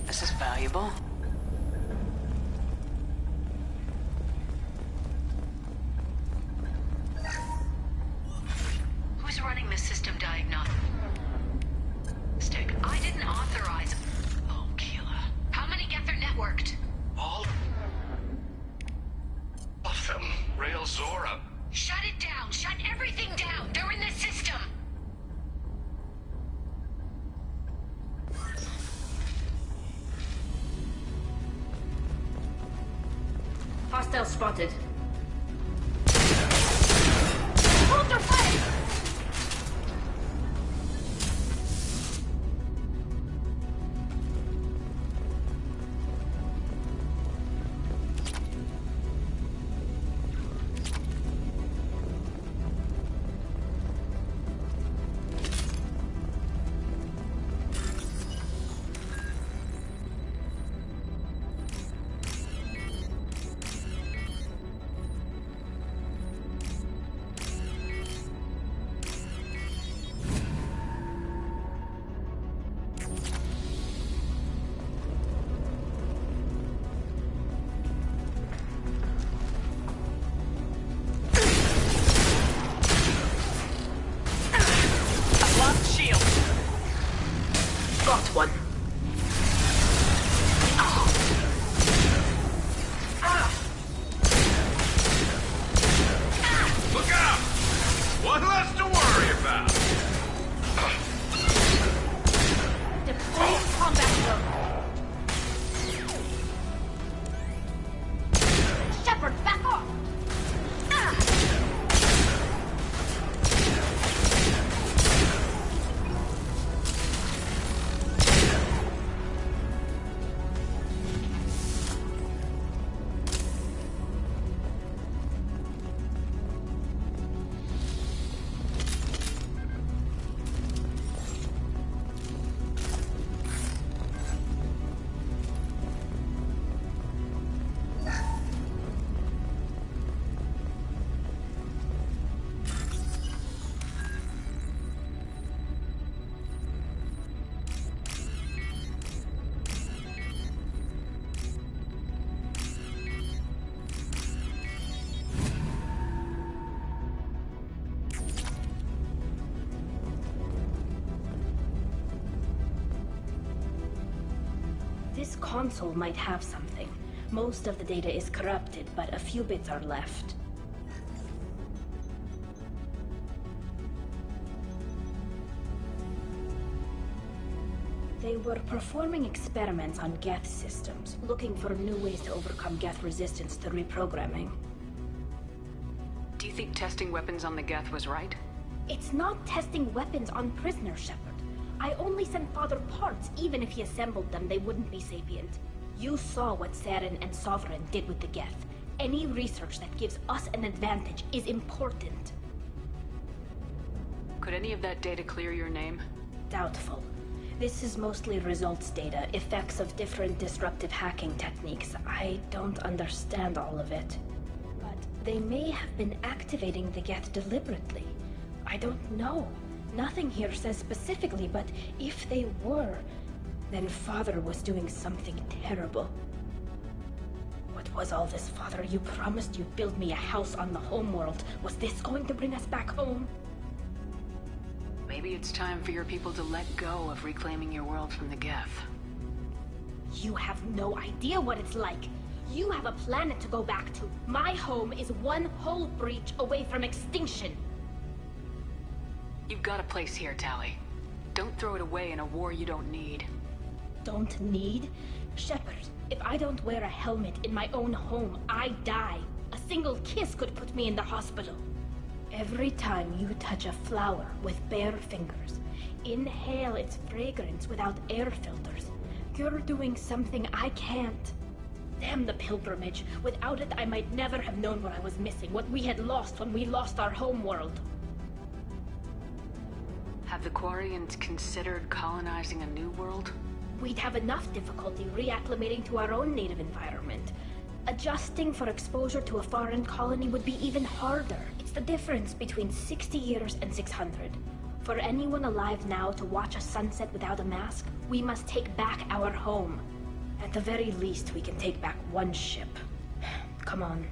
This is valuable. Hostile spotted. Hold your fire! This console might have something. Most of the data is corrupted, but a few bits are left. They were performing experiments on Geth systems, looking for new ways to overcome Geth resistance to reprogramming. Do you think testing weapons on the Geth was right? It's not testing weapons on prisoners, Shepard. I only sent Father parts. Even if he assembled them, they wouldn't be sapient. You saw what Saren and Sovereign did with the Geth. Any research that gives us an advantage is important. Could any of that data clear your name? Doubtful. This is mostly results data, effects of different disruptive hacking techniques. I don't understand all of it. But they may have been activating the Geth deliberately. I don't know. Nothing here says specifically, but if they were, then Father was doing something terrible. What was all this, Father? You promised you'd build me a house on the homeworld. Was this going to bring us back home? Maybe it's time for your people to let go of reclaiming your world from the Geth. You have no idea what it's like. You have a planet to go back to. My home is one hull breach away from extinction. You've got a place here, Tali. Don't throw it away in a war you don't need. Don't need? Shepard, if I don't wear a helmet in my own home, I die. A single kiss could put me in the hospital. Every time you touch a flower with bare fingers, inhale its fragrance without air filters, you're doing something I can't. Damn the pilgrimage. Without it, I might never have known what I was missing, what we had lost when we lost our homeworld. Have the Quarians considered colonizing a new world? We'd have enough difficulty reacclimating to our own native environment. Adjusting for exposure to a foreign colony would be even harder. It's the difference between 60 years and 600. For anyone alive now to watch a sunset without a mask, we must take back our home. At the very least, we can take back one ship. Come on.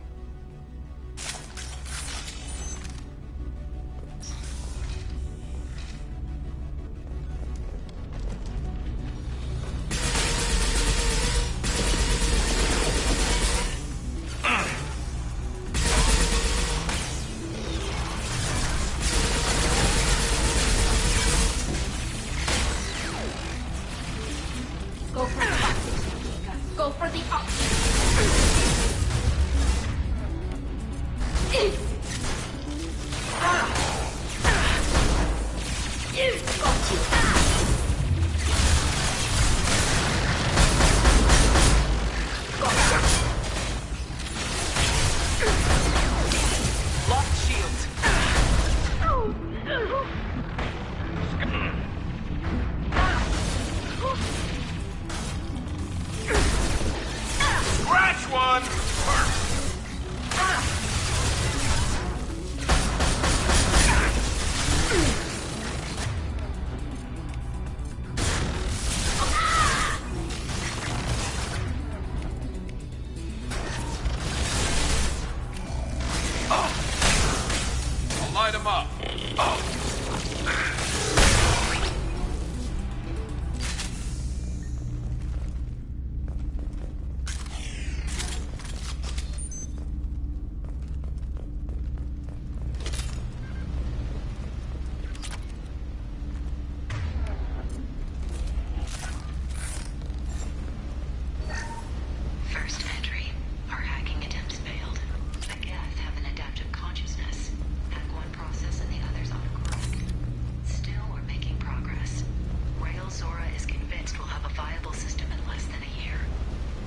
them up. First entry. Our hacking attempts failed. The Geth have an adaptive consciousness. Hack one process and the others autocorrect. Still, we're making progress. Rail Zorah is convinced we'll have a viable system in less than a year.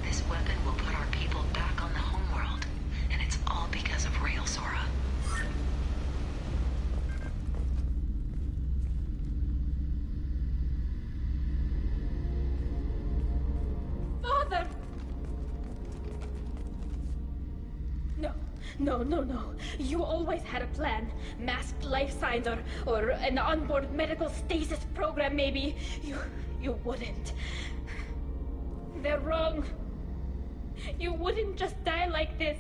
This weapon will put our people back on the homeworld, and it's all because of Rail Zorah. Father! No. You always had a plan. Masked life signs or an onboard medical stasis program, maybe. You wouldn't. They're wrong. You wouldn't just die like this.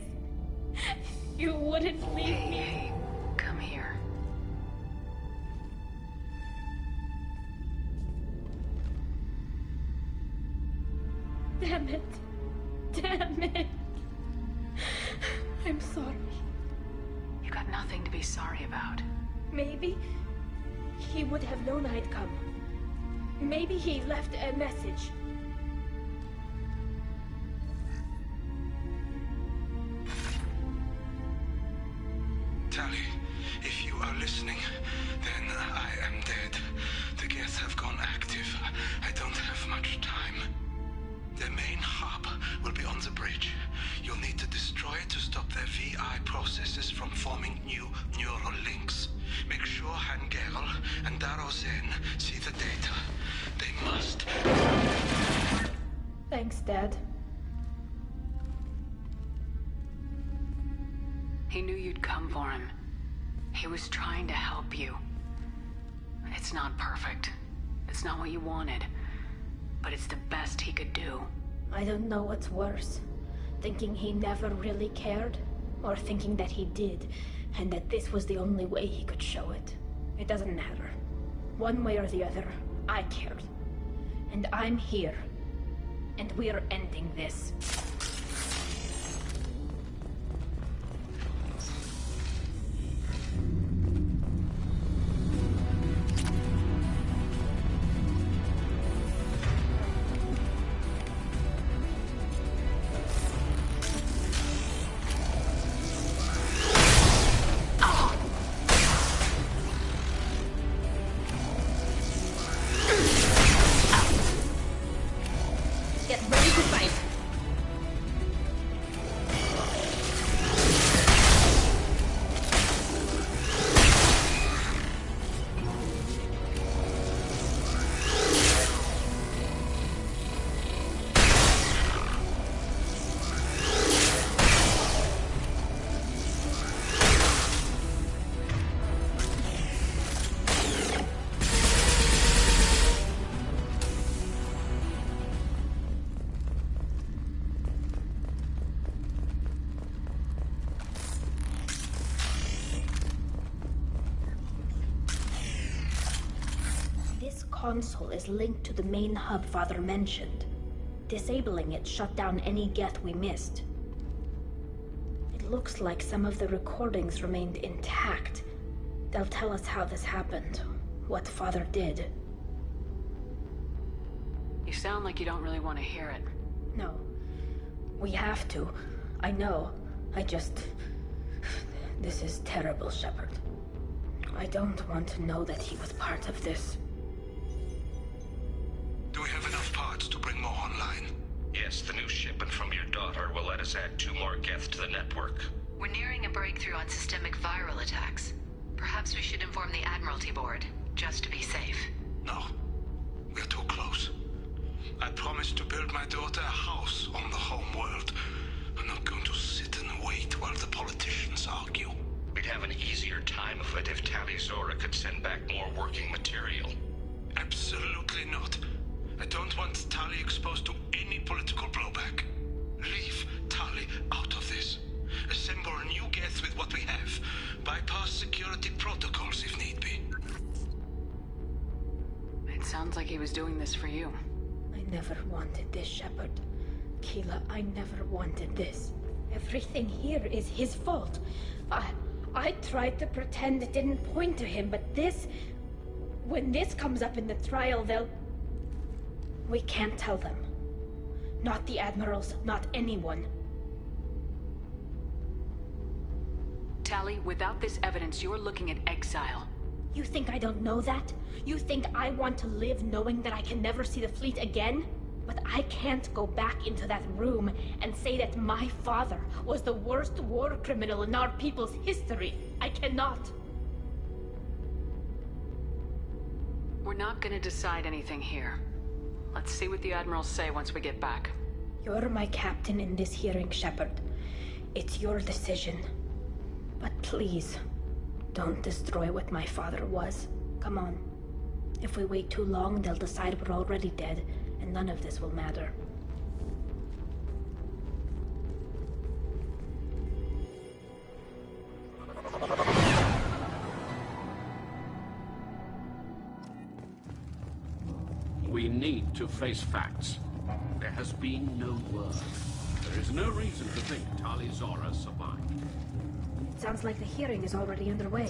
You wouldn't leave me. Hey, come here. Damn it. I'm sorry. You got nothing to be sorry about. Maybe he would have known I'd come. Maybe he left a message. Tali, if you are listening, then I am dead. The Geth have gone active. I don't have much time. Their main hub will be on the bridge. You'll need to destroy it to stop their VI processes from forming new neural links. Make sure Hangerl and Darozen see the data. They must. Thanks, Dad. He knew you'd come for him. He was trying to help you. It's not perfect. It's not what you wanted. But it's the best he could do. I don't know what's worse. Thinking he never really cared, or thinking that he did, and that this was the only way he could show it. It doesn't matter. One way or the other, I cared. And I'm here. And we're ending this. Console is linked to the main hub Father mentioned. Disabling it shut down any Geth we missed. It looks like some of the recordings remained intact. They'll tell us how this happened, what Father did. You sound like you don't really want to hear it. No. We have to. I know. This is terrible, Shepard. I don't want to know that he was part of this. Do we have enough parts to bring more online? Yes, the new shipment from your daughter will let us add 2 more Geth to the network. We're nearing a breakthrough on systemic viral attacks. Perhaps we should inform the Admiralty Board, just to be safe. No. We're too close. I promised to build my daughter a house on the home world. I'm not going to sit and wait while the politicians argue. We'd have an easier time of it if Tali Zorah could send back more working material. Absolutely not. I don't want Tali exposed to any political blowback. Leave Tali out of this. Assemble new Geth with what we have. Bypass security protocols if need be. It sounds like he was doing this for you. I never wanted this, Shepard. Keela, I never wanted this. Everything here is his fault. I tried to pretend it didn't point to him, but this... When this comes up in the trial, they'll... We can't tell them. Not the Admirals, not anyone. Tali, without this evidence, you're looking at exile. You think I don't know that? You think I want to live knowing that I can never see the fleet again? But I can't go back into that room and say that my father was the worst war criminal in our people's history. I cannot. We're not gonna decide anything here. Let's see what the Admirals say once we get back. You're my captain in this hearing, Shepard. It's your decision. But please, don't destroy what my father was. Come on. If we wait too long, they'll decide we're already dead, and none of this will matter. We need to face facts. There has been no word. There is no reason to think Tali Zorah survived. It sounds like the hearing is already underway.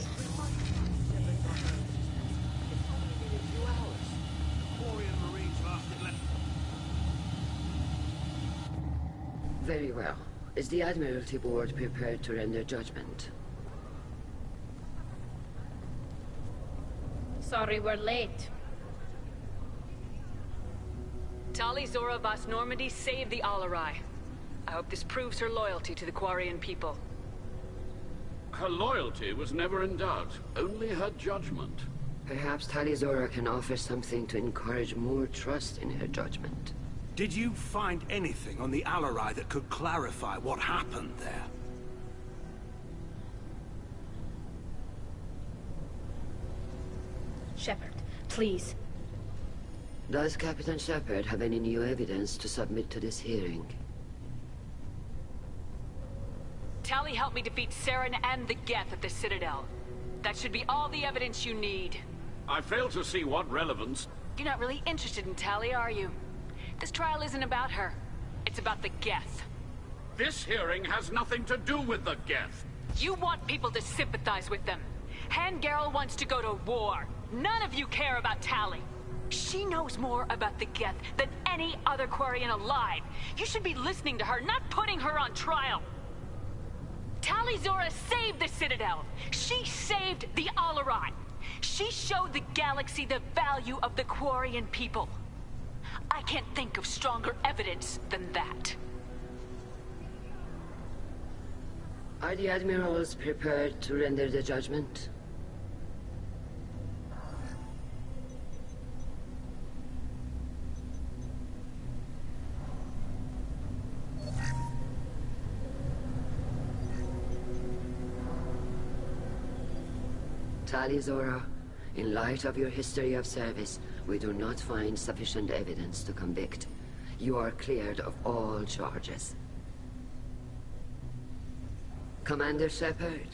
Very well. Is the Admiralty Board prepared to render judgment? Sorry we're late. Tali Zorah Vas Normandy saved the Alarai. I hope this proves her loyalty to the Quarian people. Her loyalty was never in doubt, only her judgment. Perhaps Tali Zorah can offer something to encourage more trust in her judgment. Did you find anything on the Alarai that could clarify what happened there? Shepard, please. Does Captain Shepard have any new evidence to submit to this hearing? Tali helped me defeat Saren and the Geth at the Citadel. That should be all the evidence you need. I fail to see what relevance... You're not really interested in Tali, are you? This trial isn't about her. It's about the Geth. This hearing has nothing to do with the Geth. You want people to sympathize with them. Hangarel wants to go to war. None of you care about Tali. She knows more about the Geth than any other Quarian alive. You should be listening to her, not putting her on trial. Tali Zorah saved the Citadel. She saved the Alarai. She showed the galaxy the value of the Quarian people. I can't think of stronger evidence than that. Are the Admirals prepared to render the judgment? Tali Zorah, in light of your history of service, we do not find sufficient evidence to convict. You are cleared of all charges. Commander Shepard,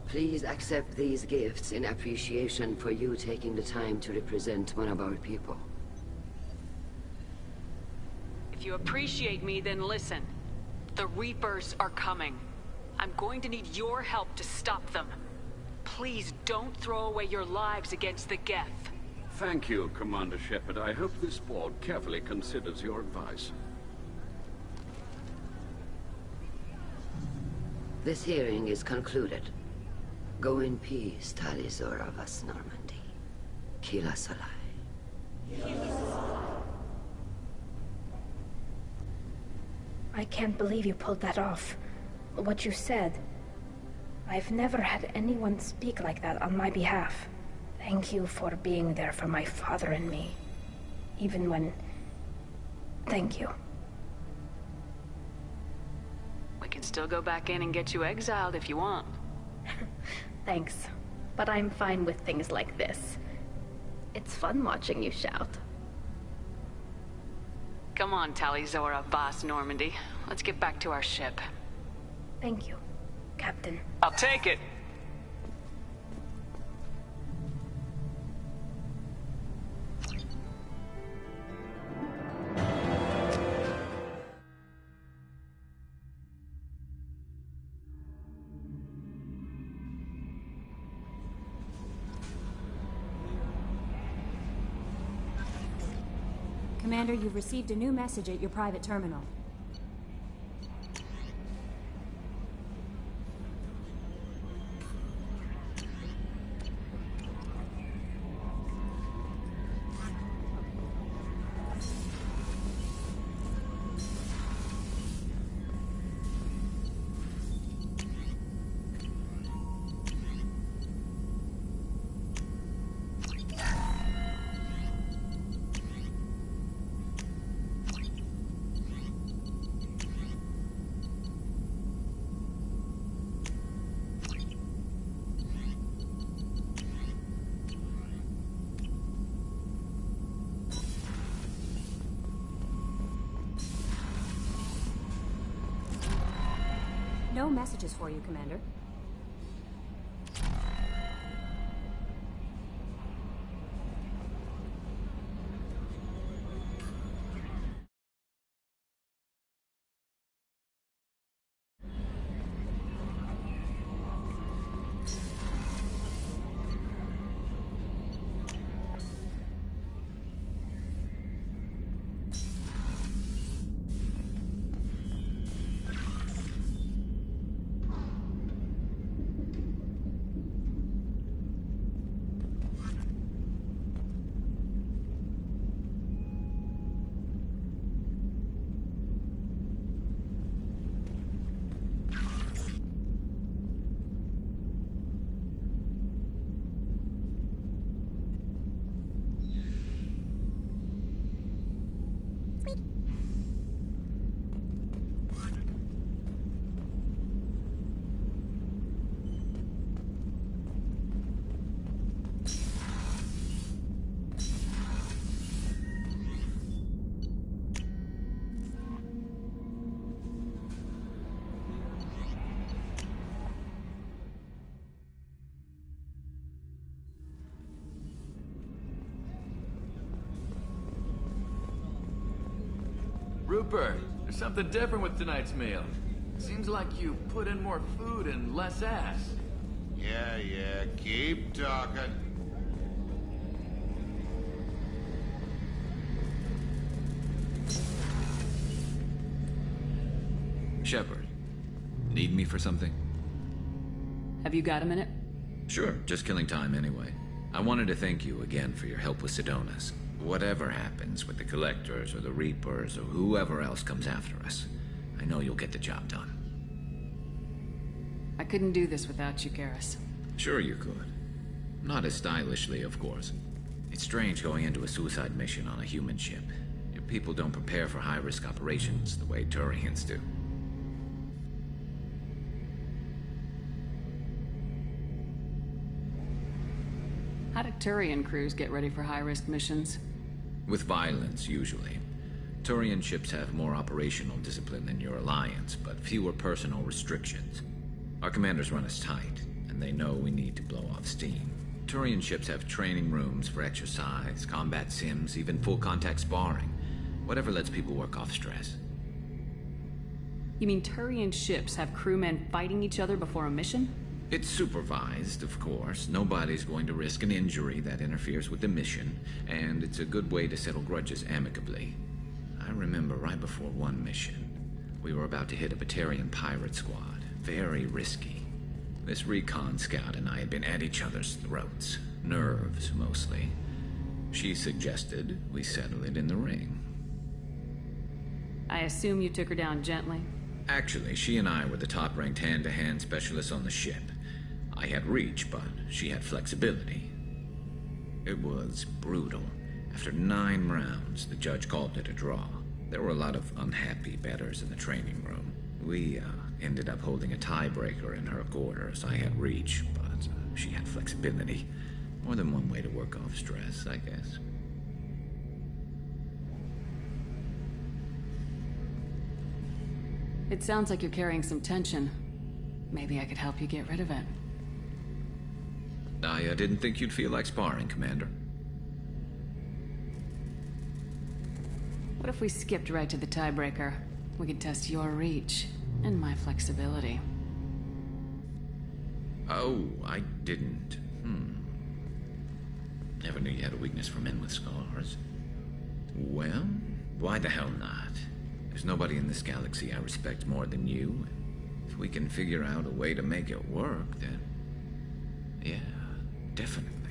please accept these gifts in appreciation for you taking the time to represent one of our people. If you appreciate me, then listen. The Reapers are coming. I'm going to need your help to stop them. Please don't throw away your lives against the Geth. Thank you, Commander Shepard. I hope this board carefully considers your advice. This hearing is concluded. Go in peace, Tali Zorah Vas Normandy. Kila Salai. I can't believe you pulled that off. What you said. I've never had anyone speak like that on my behalf. Thank you for being there for my father and me. Even when... Thank you. We can still go back in and get you exiled if you want. Thanks. But I'm fine with things like this. It's fun watching you shout. Come on, Tali Zorah Vas Normandy. Let's get back to our ship. Thank you. Captain. I'll take it. Commander, you've received a new message at your private terminal. No messages for you, Commander. Rupert, there's something different with tonight's meal. Seems like you put in more food and less ass. Yeah, keep talking. Shepard, need me for something? Have you got a minute? Sure, just killing time anyway. I wanted to thank you again for your help with Sidonis. Whatever happens with the Collectors or the Reapers or whoever else comes after us, I know you'll get the job done. I couldn't do this without you, Garrus. Sure you could. Not as stylishly, of course. It's strange going into a suicide mission on a human ship. Your people don't prepare for high-risk operations the way Turians do. How do Turian crews get ready for high-risk missions? With violence, usually. Turian ships have more operational discipline than your alliance, but fewer personal restrictions. Our commanders run us tight, and they know we need to blow off steam. Turian ships have training rooms for exercise, combat sims, even full-contact sparring. Whatever lets people work off stress. You mean Turian ships have crewmen fighting each other before a mission? It's supervised, of course. Nobody's going to risk an injury that interferes with the mission, and it's a good way to settle grudges amicably. I remember right before one mission, we were about to hit a Batarian pirate squad. Very risky. This recon scout and I had been at each other's throats. Nerves, mostly. She suggested we settle it in the ring. I assume you took her down gently? Actually, she and I were the top-ranked hand-to-hand specialists on the ship. I had reach, but she had flexibility. It was brutal. After 9 rounds, the judge called it a draw. There were a lot of unhappy bettors in the training room. We ended up holding a tiebreaker in her quarters. I had reach, but she had flexibility. More than one way to work off stress, I guess. It sounds like you're carrying some tension. Maybe I could help you get rid of it. I didn't think you'd feel like sparring, Commander. What if we skipped right to the tiebreaker? We could test your reach and my flexibility. Oh, I didn't. Never knew you had a weakness for men with scars. Well, why the hell not? There's nobody in this galaxy I respect more than you. If we can figure out a way to make it work, then... yeah, definitely.